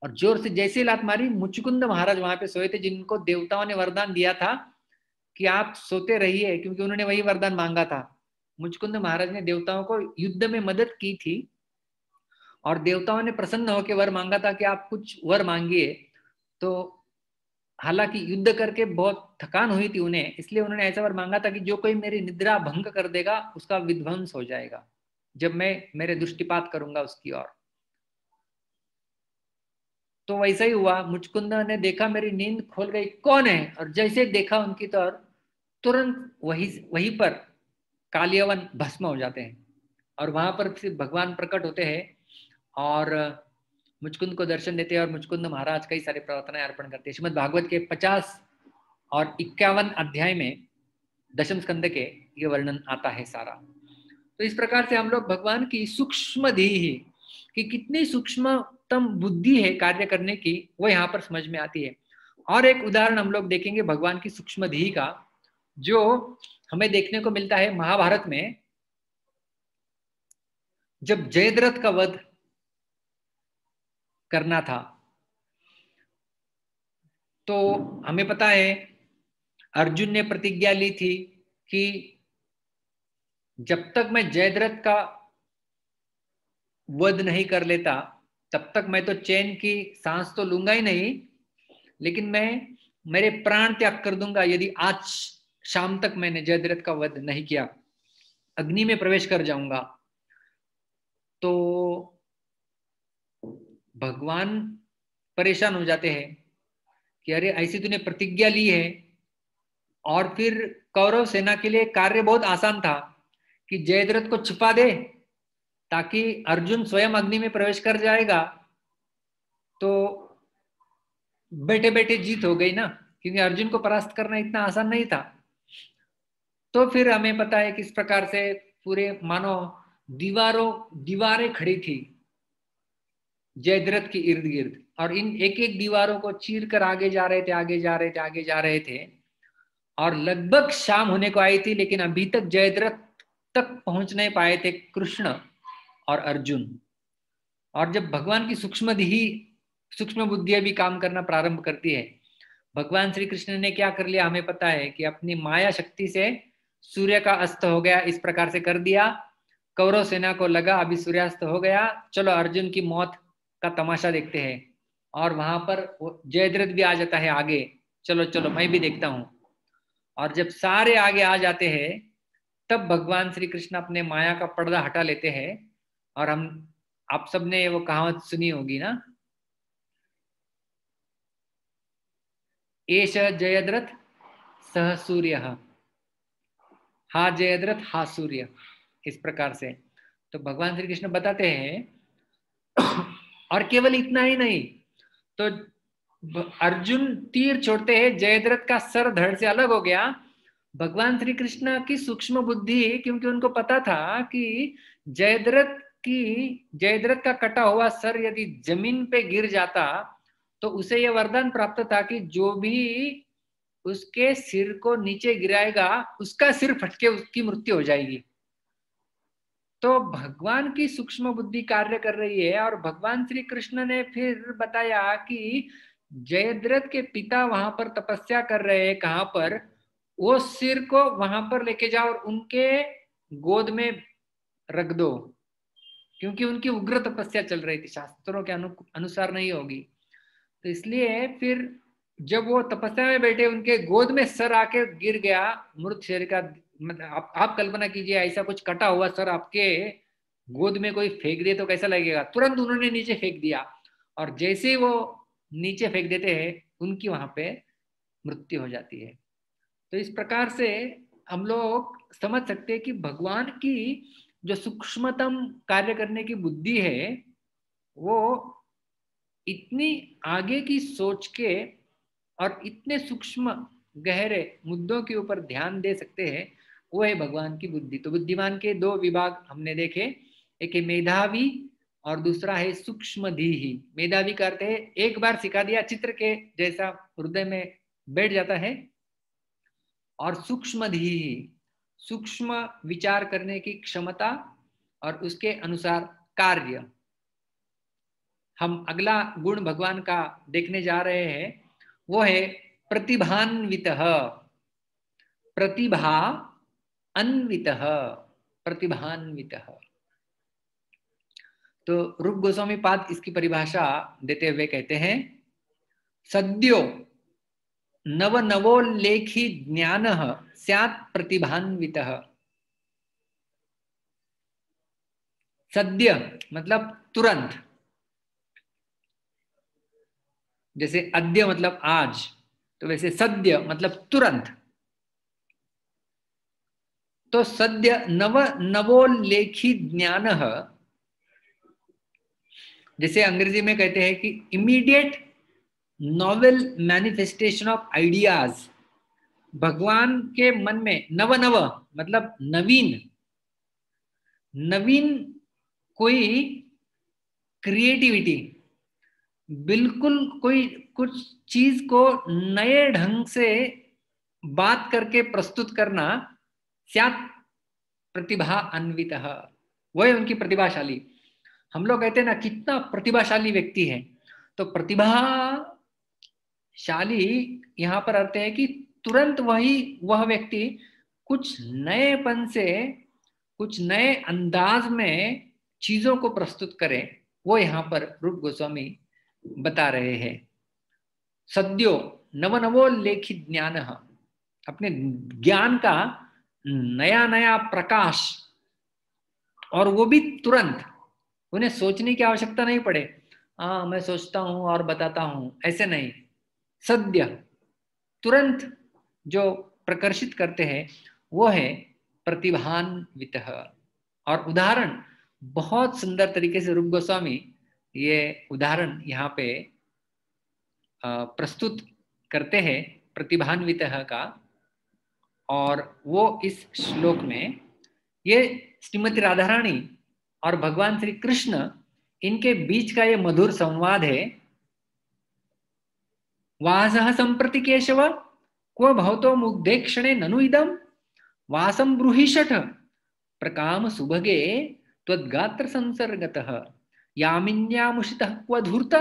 और जोर से जैसे ही लात मारी, मुचुकुंद महाराज वहां पे सोए थे, जिनको देवताओं ने वरदान दिया था कि आप सोते रहिए, क्योंकि उन्होंने वही वरदान मांगा था। मुचुकुंद महाराज ने देवताओं को युद्ध में मदद की थी और देवताओं ने प्रसन्न होकर वर मांगा था कि आप कुछ वर मांगिए। तो हालांकि युद्ध करके बहुत थकान हुई थी उन्हें, इसलिए उन्होंने ऐसा वर मांगा था कि जो कोई मेरी निद्रा भंग कर देगा उसका विध्वंस हो जाएगा जब मैं मेरे दृष्टिपात करूंगा उसकी ओर। तो वैसा ही हुआ। मुचकुंद ने देखा मेरी नींद खोल गई, कौन है? और जैसे देखा उनकी तो तुरंत वहीं पर कालियवन भस्म हो जाते हैं और वहां पर फिर भगवान प्रकट होते हैं और मुचकुंद को दर्शन देते हैं और मुचकुंद महाराज कई सारी प्रार्थनाएं अर्पण करते हैं। श्रीमद् भागवत के 50 और 51 अध्याय में दशम स्कंद के ये वर्णन आता है सारा। तो इस प्रकार से हम लोग भगवान की सूक्ष्म धी ही कि कितनी सूक्ष्मतम बुद्धि है कार्य करने की, वो यहाँ पर समझ में आती है। और एक उदाहरण हम लोग देखेंगे भगवान की सूक्ष्म धी का, जो हमें देखने को मिलता है महाभारत में। जब जयद्रथ का वध करना था तो हमें पता है अर्जुन ने प्रतिज्ञा ली थी कि जब तक मैं जयद्रथ का वध नहीं कर लेता तब तक मैं तो चैन की सांस तो लूंगा ही नहीं, लेकिन मैं मेरे प्राण त्याग कर दूंगा यदि आज शाम तक मैंने जयद्रथ का वध नहीं किया, अग्नि में प्रवेश कर जाऊंगा। तो भगवान परेशान हो जाते हैं कि अरे ऐसी तूने प्रतिज्ञा ली है। और फिर कौरव सेना के लिए कार्य बहुत आसान था कि जयद्रथ को छिपा दे ताकि अर्जुन स्वयं अग्नि में प्रवेश कर जाएगा तो बैठे बैठे जीत हो गई ना, क्योंकि अर्जुन को परास्त करना इतना आसान नहीं था। तो फिर हमें पता है किस प्रकार से पूरे मानो दीवारें खड़ी थी जयद्रथ के इर्द गिर्द, और इन एक एक दीवारों को चीर कर आगे जा रहे थे, आगे जा रहे थे, आगे जा रहे थे। और लगभग शाम होने को आई थी, लेकिन अभी तक जयद्रथ तक पहुंच नहीं पाए थे कृष्ण। और अर्जुन। और जब भगवान की सूक्ष्म बुद्धि भी काम करना प्रारंभ करती है, भगवान श्री कृष्ण ने क्या कर लिया हमें पता है कि अपनी माया शक्ति से सूर्य का अस्त हो गया, इस प्रकार से कर दिया। कौरव सेना को लगा अभी सूर्यास्त हो गया, चलो अर्जुन की मौत का तमाशा देखते हैं। और वहां पर जयद्रथ भी आ जाता है आगे, चलो चलो मैं भी देखता हूं। और जब सारे आगे आ जाते हैं तब भगवान श्री कृष्ण अपने माया का पर्दा हटा लेते हैं। और आप सबने वो कहावत सुनी होगी ना, एष जयद्रथ सह सूर्य, हा जयद्रथ हा सूर्य, इस प्रकार से। तो भगवान श्री कृष्ण बताते हैं और केवल इतना ही नहीं, तो अर्जुन तीर छोड़ते हैं, जयद्रथ का सर धड़ से अलग हो गया। भगवान श्री कृष्ण की सूक्ष्म बुद्धि, क्योंकि उनको पता था कि जयद्रथ का कटा हुआ सर यदि जमीन पे गिर जाता तो उसे यह वरदान प्राप्त था कि जो भी उसके सिर को नीचे गिराएगा उसका सिर फटके उसकी मृत्यु हो जाएगी। तो भगवान की सूक्ष्म बुद्धि कार्य कर रही है। और भगवान श्री कृष्ण ने फिर बताया कि जयद्रथ के पिता वहां पर तपस्या कर रहे हैं, कहां पर, वो सिर को वहां पर लेके जाओ और उनके गोद में रख दो, क्योंकि उनकी उग्र तपस्या चल रही थी, शास्त्रों के अनुसार नहीं होगी। तो इसलिए फिर जब वो तपस्या में बैठे, उनके गोद में सर आके गिर गया मृत शरीर का। मतलब आप कल्पना कीजिए, ऐसा कुछ कटा हुआ सर आपके गोद में कोई फेंक दे तो कैसा लगेगा। तुरंत उन्होंने नीचे फेंक दिया, और जैसे ही वो नीचे फेंक देते हैं उनकी वहां पे मृत्यु हो जाती है। तो इस प्रकार से हम लोग समझ सकते हैं कि भगवान की जो सूक्ष्मतम कार्य करने की बुद्धि है, वो इतनी आगे की सोच के और इतने सूक्ष्म गहरे मुद्दों के ऊपर ध्यान दे सकते हैं, वो है भगवान की बुद्धि। तो बुद्धिमान के दो विभाग हमने देखे, एक है मेधावी और दूसरा है सूक्ष्मधीहि। मेधावी करते हैं एक बार सिखा दिया चित्र के जैसा हृदय में बैठ जाता है, और सूक्ष्मधीहि सूक्ष्म विचार करने की क्षमता और उसके अनुसार कार्य। हम अगला गुण भगवान का देखने जा रहे हैं, वो है प्रतिभान्वितः। प्रतिभा अन्वितः, प्रतिभान्वितः। तो रूप गोस्वामी पाद इसकी परिभाषा देते हुए कहते हैं, सद्यो नव नवोल्लेखी ज्ञानः स्यात् प्रतिभान्वितः। सद्य मतलब तुरंत, जैसे अद्य मतलब आज, तो वैसे सद्य मतलब तुरंत। तो सद्य नव नवोल्लेखी ज्ञानः, जैसे अंग्रेजी में कहते हैं कि immediate novel manifestation of ideas. भगवान के मन में नव नव मतलब नवीन, नवीन कोई क्रिएटिविटी, बिल्कुल कोई कुछ चीज को नए ढंग से बात करके प्रस्तुत करना, स्यात् प्रतिभा अन्वितः, वो है उनकी प्रतिभाशाली। हम लोग कहते हैं ना कितना प्रतिभाशाली व्यक्ति है, तो प्रतिभाशाली यहां पर अर्थ है कि तुरंत वह व्यक्ति कुछ नएपन से, कुछ नए अंदाज में चीजों को प्रस्तुत करे, वो यहां पर रूप गोस्वामी बता रहे हैं। सद्यो नवनवोल्लेखित ज्ञान, अपने ज्ञान का नया नया प्रकाश, और वो भी तुरंत, उन्हें सोचने की आवश्यकता नहीं पड़े, हाँ मैं सोचता हूं और बताता हूं, ऐसे नहीं। सद्य तुरंत जो प्रकर्षित करते हैं वो है प्रतिभान्वितः। और उदाहरण बहुत सुंदर तरीके से रूप गोस्वामी ये उदाहरण यहाँ पे प्रस्तुत करते हैं प्रतिभान्वितः का। और वो इस श्लोक में, ये श्रीमती राधा रानी और भगवान श्री कृष्ण, इनके बीच का ये मधुर संवाद है। वासः संप्रति केशव क्व भवतो मुग्धे क्षणे ननु इदम वासं ब्रूहि षट् प्रकाम सुभगे त्वद्गात्र संसर्गतः यामिन्यामुषितः क्व धूर्त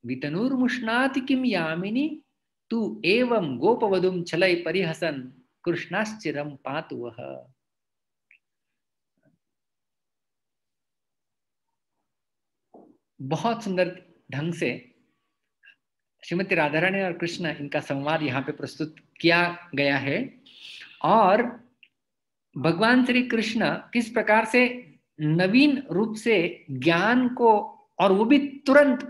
वितनुर्मुष्णाति किम यामिनी तू एवं गोपवधुम छलय परिहसन कृष्णाश्चिरम पातु वह। बहुत सुंदर ढंग से श्रीमती राधा रानी और कृष्ण इनका संवाद यहाँ पे प्रस्तुत किया गया है, और भगवान श्री कृष्ण किस प्रकार से नवीन रूप से ज्ञान को, और वो भी तुरंत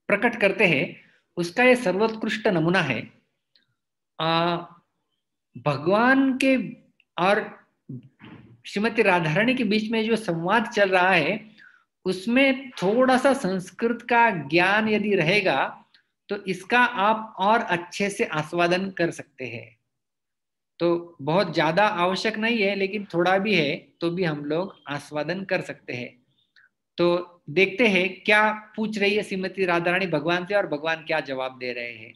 प्रकट करते हैं, उसका ये सर्वोत्कृष्ट नमूना है। भगवान के और श्रीमती राधा रानी के बीच में जो संवाद चल रहा है, उसमें थोड़ा सा संस्कृत का ज्ञान यदि रहेगा तो इसका आप और अच्छे से आस्वादन कर सकते हैं। तो बहुत ज्यादा आवश्यक नहीं है, लेकिन थोड़ा भी है तो भी हम लोग आस्वादन कर सकते हैं। तो देखते हैं क्या पूछ रही है श्रीमती राधा रानी भगवान से और भगवान क्या जवाब दे रहे हैं।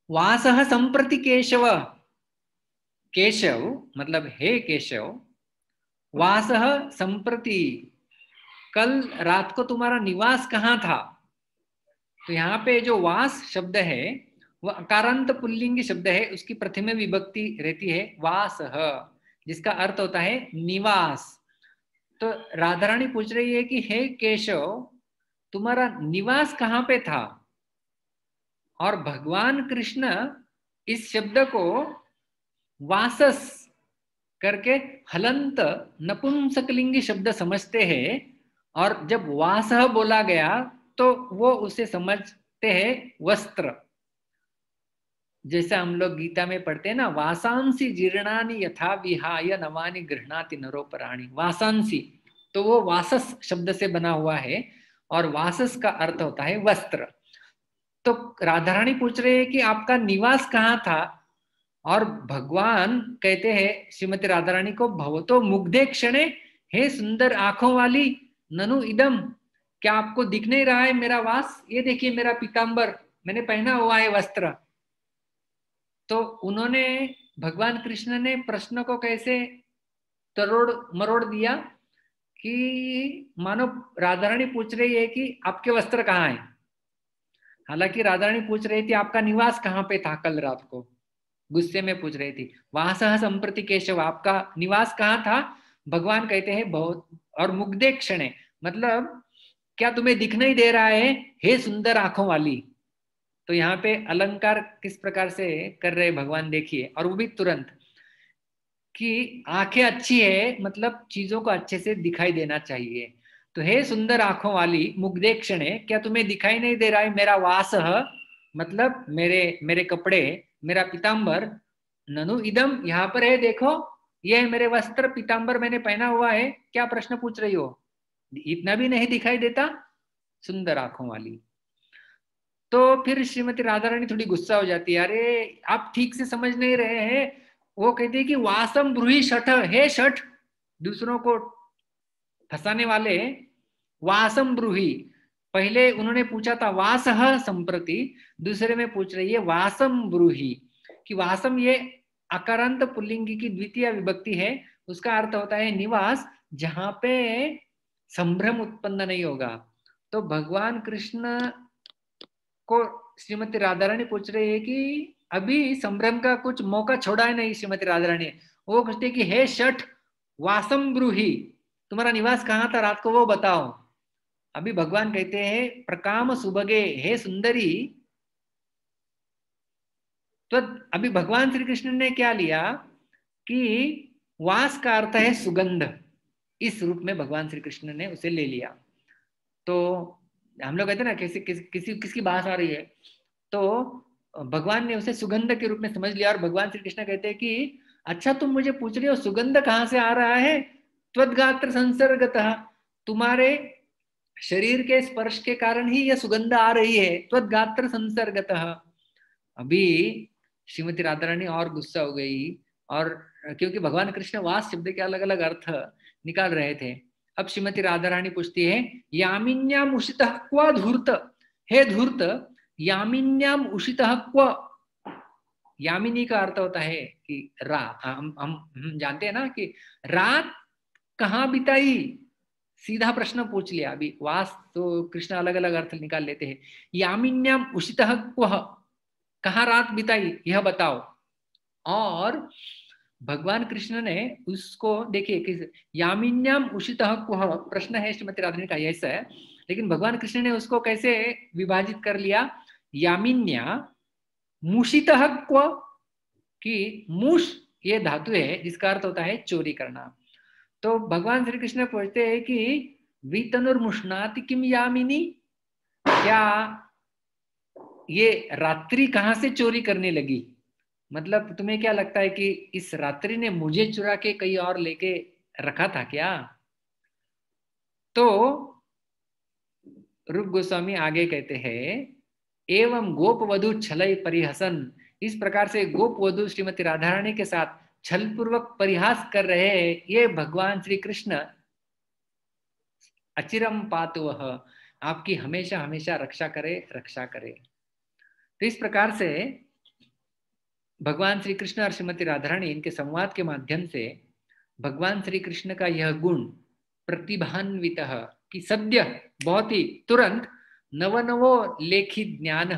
वासः संप्रति केशव, केशव मतलब हे केशव, वासः संप्रति, कल रात को तुम्हारा निवास कहाँ था। तो यहाँ पे जो वास शब्द है वह अकारांत पुल्लिंगी शब्द है, उसकी प्रथम विभक्ति रहती है वासः, जिसका अर्थ होता है निवास। तो राधा रानी पूछ रही है कि हे केशव, तुम्हारा निवास कहाँ पे था। और भगवान कृष्ण इस शब्द को वासस करके हलंत नपुंसकलिंगी शब्द समझते हैं, और जब वासः बोला गया तो वो उसे समझते हैं वस्त्र। जैसे हम लोग गीता में पढ़ते हैं ना, वासांसी जीर्णानि यथा विहाय नवानि गृह्णाति नरोपराणि। वासांसी तो वो वासस शब्द से बना हुआ है, और वासस का अर्थ होता है वस्त्र। तो राधा रानी पूछ रहे हैं कि आपका निवास कहाँ था, और भगवान कहते हैं श्रीमती राधा रानी को, भवतो मुग्धे क्षणे, हे सुंदर आंखों वाली, ननु इदम, क्या आपको दिख नहीं रहा है मेरा वास। ये देखिए मेरा पीतांबर, मैंने पहना हुआ है वस्त्र। तो उन्होंने, भगवान कृष्ण ने प्रश्न को कैसे तरोड़ मरोड़ दिया कि मानो राधा रानी पूछ रही है कि आपके वस्त्र कहाँ हैं। हालांकि राधा रानी पूछ रही थी आपका निवास कहाँ पे था कल रात को, गुस्से में पूछ रही थी। वासः संप्रति केशव, आपका निवास कहाँ था। भगवान कहते हैं बहुत, और मुग्धे क्षणे मतलब क्या तुम्हें दिख नहीं दे रहा है हे सुंदर आंखों वाली। तो यहाँ पे अलंकार किस प्रकार से कर रहे भगवान देखिए, और वो भी तुरंत, कि आंखें अच्छी है मतलब चीजों को अच्छे से दिखाई देना चाहिए। तो हे सुंदर आंखों वाली, मुग्धे क्षणे, क्या तुम्हें दिखाई नहीं दे रहा है मेरा वासः मतलब मेरे कपड़े, मेरा पीतांबर, ननु इदम यहाँ पर है देखो, ये है मेरे वस्त्र, पीतांबर मैंने पहना हुआ है। क्या प्रश्न पूछ रही हो, इतना भी नहीं दिखाई देता सुंदर आंखों वाली। तो फिर श्रीमती राधा रानी थोड़ी गुस्सा हो जाती है, अरे आप ठीक से समझ नहीं रहे हैं। वो कहती है कि वासम ब्रूहि शठ, हे शठ, दूसरों को फंसाने वाले, वासम ब्रूहि। पहले उन्होंने पूछा था वासः संप्रति, दूसरे में पूछ रही है वासम ब्रूहि, कि वासम ये अकारांत पुल्लिंगी की द्वितीय विभक्ति है, उसका अर्थ होता है निवास, जहां पे संभ्रम उत्पन्न नहीं होगा। तो भगवान कृष्ण को श्रीमती राधा रानी पूछ रही है कि अभी संभ्रम का कुछ मौका छोड़ा है नहीं श्रीमती राधा रानी। वो पूछती है कि हे शठ वासम ब्रूहि, तुम्हारा निवास कहाँ था रात को वो बताओ। अभी भगवान कहते हैं प्रकाम सुभगे, हे सुंदरी। तो अभी भगवान श्री कृष्ण ने क्या लिया कि वास का अर्थ है सुगंध, इस रूप में भगवान श्री कृष्ण ने उसे ले लिया। तो हम लोग कहते हैं ना किसकी बात आ रही है, तो भगवान ने उसे सुगंध के रूप में समझ लिया। और भगवान श्री कृष्ण कहते हैं कि अच्छा तुम मुझे पूछ रही हो सुगंध कहाँ से आ रहा है, त्वद्गात्र संसर्गतः, तुम्हारे शरीर के स्पर्श के कारण ही यह सुगंध आ रही है, त्वद्गात्र संसर्गतः। अभी श्रीमती राधा रानी और गुस्सा हो गई, और क्योंकि भगवान कृष्ण वास शब्द के अलग अलग अर्थ निकाल रहे थे। अब श्रीमती राधा रानी पूछती है यामिन्याम उषितः क्व धूर्त, हे धूर्त यामिन्याम उषितः क्व, यामिनी का अर्थ होता है कि रात। हम जानते हैं ना कि रात कहाँ बिताई, सीधा प्रश्न पूछ लिया। अभी वास तो कृष्ण अलग अलग अर्थ निकाल लेते हैं। यामिन्याम उषितः क्वः, कहाँ रात बिताई यह बताओ। और भगवान कृष्ण ने उसको देखिए कि यामिन्याम उषितः क्वः प्रश्न है श्रीमती राधारानी का ऐसा है, लेकिन भगवान कृष्ण ने उसको कैसे विभाजित कर लिया। यामिन्या मुषितः क्व, कि मूष ये धातु है जिसका अर्थ होता है चोरी करना। तो भगवान श्री कृष्ण पूछते हैं कि वितनुर्मुष्णाति किम यामिनी, क्या ये रात्रि कहाँ से चोरी करने लगी। मतलब तुम्हें क्या लगता है कि इस रात्रि ने मुझे चुरा के कहीं और लेके रखा था क्या। तो रूप गोस्वामी आगे कहते हैं, एवं गोप वधु छलई परिहसन, इस प्रकार से गोप वधु श्रीमती राधा रानी के साथ छल पूर्वक परिहास कर रहे हैं ये भगवान श्री कृष्ण। अचिरम पातु वह, आपकी हमेशा हमेशा रक्षा करे, रक्षा करे। तो इस प्रकार से भगवान श्री कृष्ण और श्रीमती राधा रानी इनके संवाद के माध्यम से भगवान श्री कृष्ण का यह गुण प्रतिभान्वित कि सद्य बहुत ही तुरंत नवनवो लेखित ज्ञान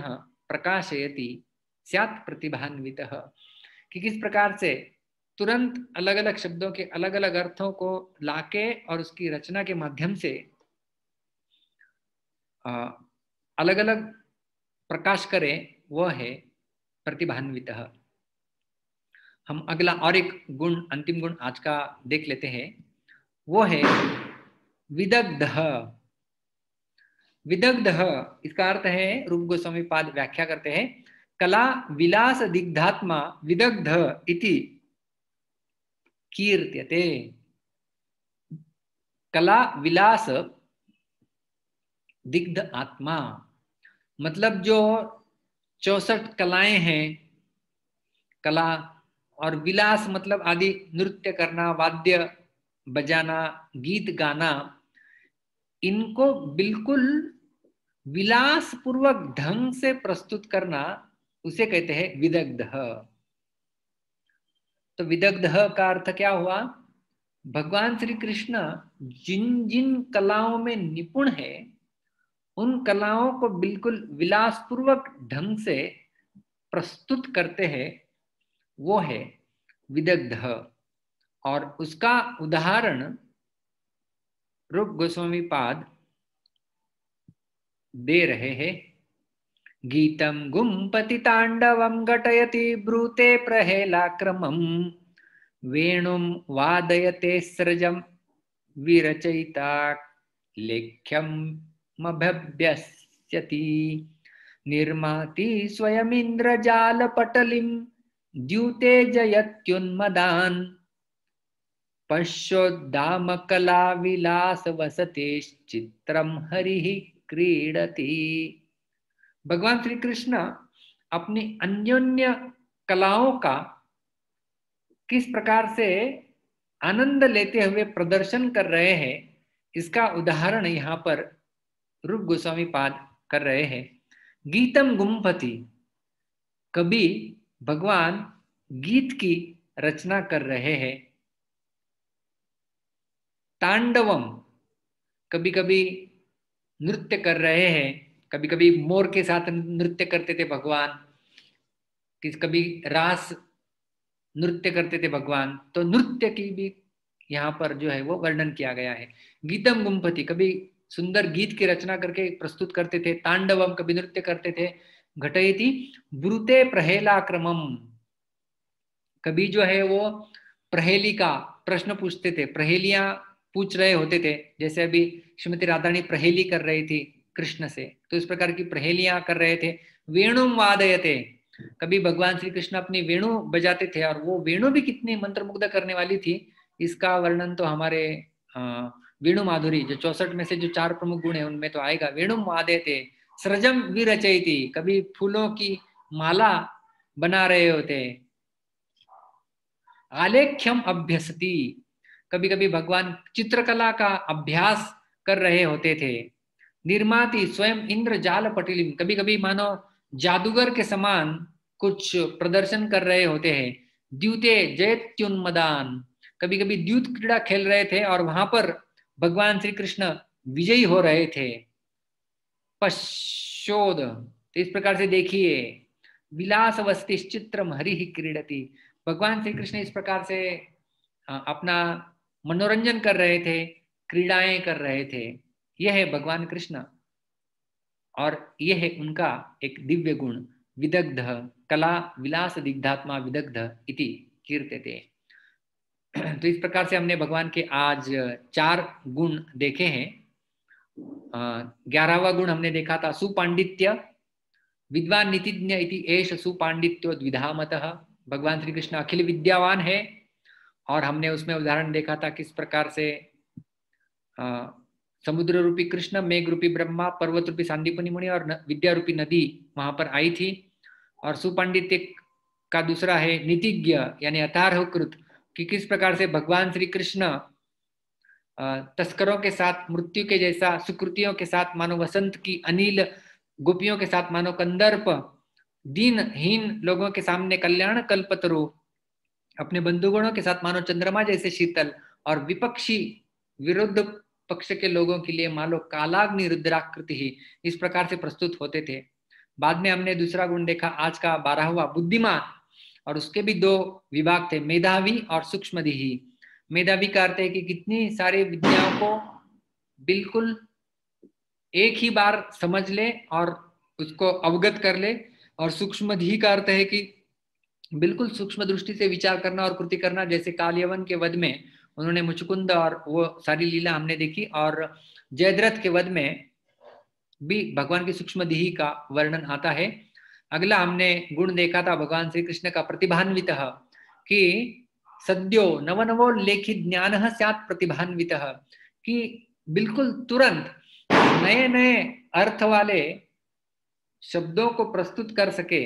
प्रकाशयति स्यात् प्रतिभान्वित, कि किस प्रकार से तुरंत अलग अलग शब्दों के अलग अलग अर्थों को लाके और उसकी रचना के माध्यम से अलग अलग प्रकाश करे, वह है प्रतिभान्वित। हम अगला और एक गुण, अंतिम गुण आज का देख लेते हैं, वो है विदग्ध। विदग्ध इसका अर्थ है, रूप गोस्वामी पाद व्याख्या करते हैं, कला विलास दिग्धात्मा विदग्ध इति कीर्त्यते। कला विलास दिग्ध आत्मा, मतलब जो 64 कलाएं हैं, कला और विलास मतलब आदि, नृत्य करना, वाद्य बजाना, गीत गाना, इनको बिल्कुल विलास पूर्वक ढंग से प्रस्तुत करना, उसे कहते हैं विदग्ध। तो विदग्ध का अर्थ क्या हुआ, भगवान श्री कृष्ण जिन जिन कलाओं में निपुण है उन कलाओं को बिल्कुल विलास पूर्वक ढंग से प्रस्तुत करते हैं, वो है विदग्ध। और उसका उदाहरण रूप गोस्वामी पाद दे रहे हैं। गीतम गुम्पति तांडवम घटयति ब्रूते प्रहेलाक्रमम वेणुम वादयते सृजम विरचयिता लेख्यम मभ्यस्यति निर्माति स्वयमिन्द्रजालपटलिं द्यूते जयत्युन्मदान् पश्योद्दामकला विलास वसतेश्चित्रम हरिः क्रीडति। भगवान श्री कृष्ण अपनी अन्योन्य कलाओं का किस प्रकार से आनंद लेते हुए प्रदर्शन कर रहे हैं, इसका उदाहरण यहाँ पर रूप गोस्वामी पाद कर रहे हैं। गीतम गुम्पति, कभी भगवान गीत की रचना कर रहे हैं। तांडवम, कभी कभी नृत्य कर रहे हैं, कभी कभी मोर के साथ नृत्य करते थे भगवान, कभी रास नृत्य करते थे भगवान, तो नृत्य की भी यहाँ पर जो है वो वर्णन किया गया है। गीतम गुम्पति, कभी सुंदर गीत की रचना करके प्रस्तुत करते थे। तांडवम, कभी नृत्य करते थे। घटयति ब्रूते प्रहेलाक्रमम, कभी जो है वो प्रहेली का प्रश्न पूछते थे, प्रहेलियां पूछ रहे होते थे। जैसे अभी श्रीमती राधारानी प्रहेली कर रही थी कृष्ण से, तो इस प्रकार की प्रहेलियां कर रहे थे। वेणुम वादयते, कभी भगवान श्री कृष्ण अपनी वेणु बजाते थे, और वो वेणु भी कितनी मंत्रमुग्ध करने वाली थी, इसका वर्णन तो हमारे वेणु माधुरी, जो 64 में से जो 4 प्रमुख गुण है उनमें तो आएगा। वेणुम वादयते सृजम विरचयति, कभी फूलों की माला बना रहे होते। आलेख्यम अभ्यसति, कभी कभी भगवान चित्रकला का अभ्यास कर रहे होते थे। निर्माति स्वयं इंद्र जाल पटिलिम, कभी कभी मानो जादूगर के समान कुछ प्रदर्शन कर रहे होते हैं। द्यूते जयत्युन्मदान, कभी कभी द्यूत क्रीड़ा खेल रहे थे और वहां पर भगवान श्री कृष्ण विजयी हो रहे थे। पश्चोद, तो इस प्रकार से देखिए, विलासवस्तिश्चित्रम हरि क्रीडति, भगवान श्री कृष्ण इस प्रकार से अपना मनोरंजन कर रहे थे, क्रीड़ाएं कर रहे थे। यह है भगवान कृष्ण और यह है उनका एक दिव्य गुण, विदग्ध कला विलास दिग्धात्मा विदग्ध इति कीर्त्यते। तो इस प्रकार से हमने भगवान के आज 4 गुण देखे हैं। 11वां गुण हमने देखा था सुपांडित्य, विद्वान नीतिज्ञ इति एष सुपांडित्यो द्विधामतः, भगवान श्री कृष्ण अखिल विद्यावान है। और हमने उसमें उदाहरण देखा था किस प्रकार से समुद्र रूपी कृष्ण, मेघ रूपी ब्रह्मा, पर्वत रूपी सांदीपनि मुनि और विद्या रूपी नदी वहां पर आई थी। और सुपांडित्य का दूसरा है नीतिज्ञ यानी अथार्हकृत, कि किस प्रकार से भगवान श्री कृष्ण तस्करों के साथ मृत्यु के जैसा सुकृतियों के साथ मानो वसंत की अनिल गोपियों के साथ मानो कंदर्प, दीनहीन लोगों के सामने कल्याण कल्पतरु, अपने बंधुगणों के साथ मानो चंद्रमा जैसे शीतल, और विपक्षी विरुद्ध पक्ष के लोगों के लिए मानो कालाग्नि रुद्राकृति ही, इस प्रकार से प्रस्तुत होते थे। बाद में हमने दूसरा गुण देखा आज का 12वां बुद्धिमान, और उसके भी 2 विभाग थे, मेधावी और सूक्ष्मधिही। मेधावी का अर्थ है कि कितनी सारी विद्याओं को बिल्कुल एक ही बार समझ ले और उसको अवगत कर ले, और सूक्ष्मधिही का अर्थ है कि बिल्कुल सूक्ष्म दृष्टि से विचार करना और कृति करना। जैसे कालियवन के वध में उन्होंने मुचुकुंद और वो सारी लीला हमने देखी, और जयद्रथ के वध में भी भगवान की सूक्ष्मधिही का वर्णन आता है। अगला हमने गुण देखा था भगवान श्री कृष्ण का प्रतिभान्वितः, कि सद्यो नवनवो लेखित ज्ञान स्यात् प्रतिभान्वितः, कि बिल्कुल तुरंत नए नए अर्थ वाले शब्दों को प्रस्तुत कर सके,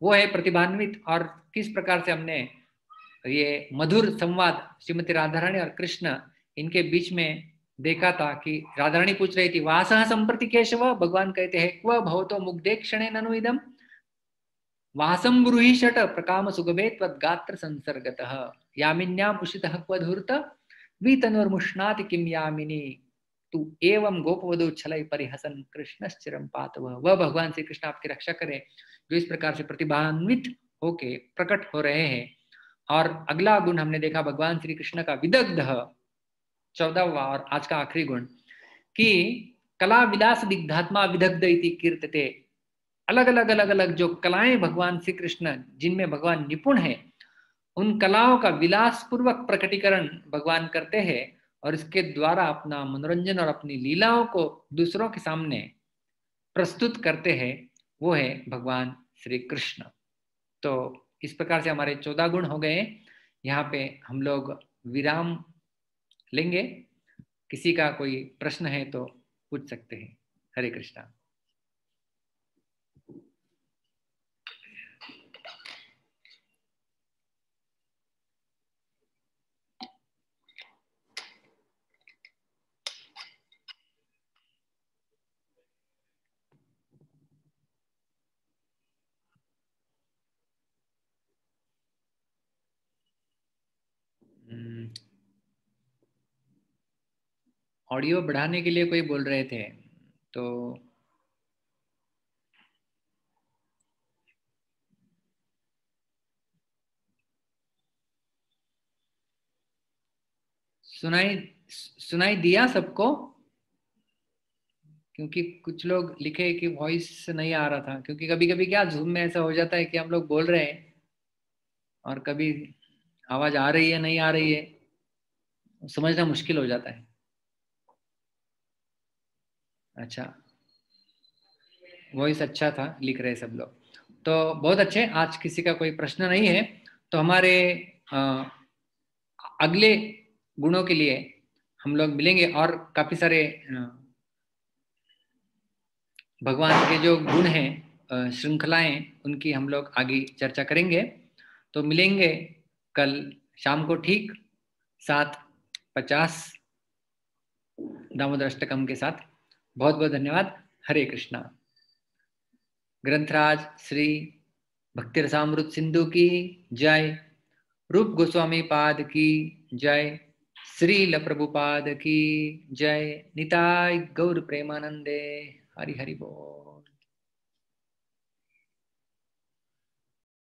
वो है प्रतिभान्वित। और किस प्रकार से हमने ये मधुर संवाद श्रीमती राधारानी और कृष्ण इनके बीच में देखा था, कि राधारानी पूछ रही थी वासः संप्रति केशव, भगवान कहते हैं क्व भवतो मुग्धे क्षणे ननु इदम वासं ब्रूहि षट प्रकाम सुगभे त्वद्गात्र संसर्गतः यामिन्याम उषितः क्व धूर्त वीतनुर्मुष्णाति किम यामिनी तू एवं गोपवधू छलई परिहसन कृष्णश्चिरम पातव। वह भगवान श्री कृष्ण आपकी रक्षा करे जो इस प्रकार से प्रतिभान्वित होके प्रकट हो रहे हैं। और अगला गुण हमने देखा भगवान श्री कृष्ण का विदग्ध, 14वां और आज का आखिरी गुण, कि कला विलास दिग्धात्मा विदग्ध इति कीर्तते। अलग अलग जो कलाएं भगवान श्री कृष्ण जिनमें भगवान निपुण है, उन कलाओं का विलास पूर्वक प्रकटीकरण भगवान करते हैं और इसके द्वारा अपना मनोरंजन और अपनी लीलाओं को दूसरों के सामने प्रस्तुत करते हैं, वो है भगवान श्री कृष्ण। तो इस प्रकार से हमारे 14 गुण हो गए। यहाँ पे हम लोग विराम लेंगे। किसी का कोई प्रश्न है तो पूछ सकते हैं। हरे कृष्णा। ऑडियो बढ़ाने के लिए कोई बोल रहे थे, तो सुनाई दिया सबको? क्योंकि कुछ लोग लिखे कि वॉइस नहीं आ रहा था, क्योंकि कभी कभी क्या जूम में ऐसा हो जाता है कि हम लोग बोल रहे हैं और कभी आवाज आ रही है नहीं आ रही है, समझना मुश्किल हो जाता है। अच्छा, वॉइस अच्छा था लिख रहे सब लोग, तो बहुत अच्छे। आज किसी का कोई प्रश्न नहीं है, तो हमारे अगले गुणों के लिए हम लोग मिलेंगे और काफी सारे भगवान के जो गुण हैं, श्रृंखलाएं, उनकी हम लोग आगे चर्चा करेंगे। तो मिलेंगे कल शाम को ठीक 7:50 दामोदर अष्टकम के साथ। बहुत बहुत धन्यवाद। हरे कृष्णा। ग्रंथराज श्री भक्ति रसामृत सिंधु की जय। रूप गोस्वामी पाद की जय। श्रील प्रभुपाद की जय। निताय गौर प्रेमानंदे। हरि हरि बोल।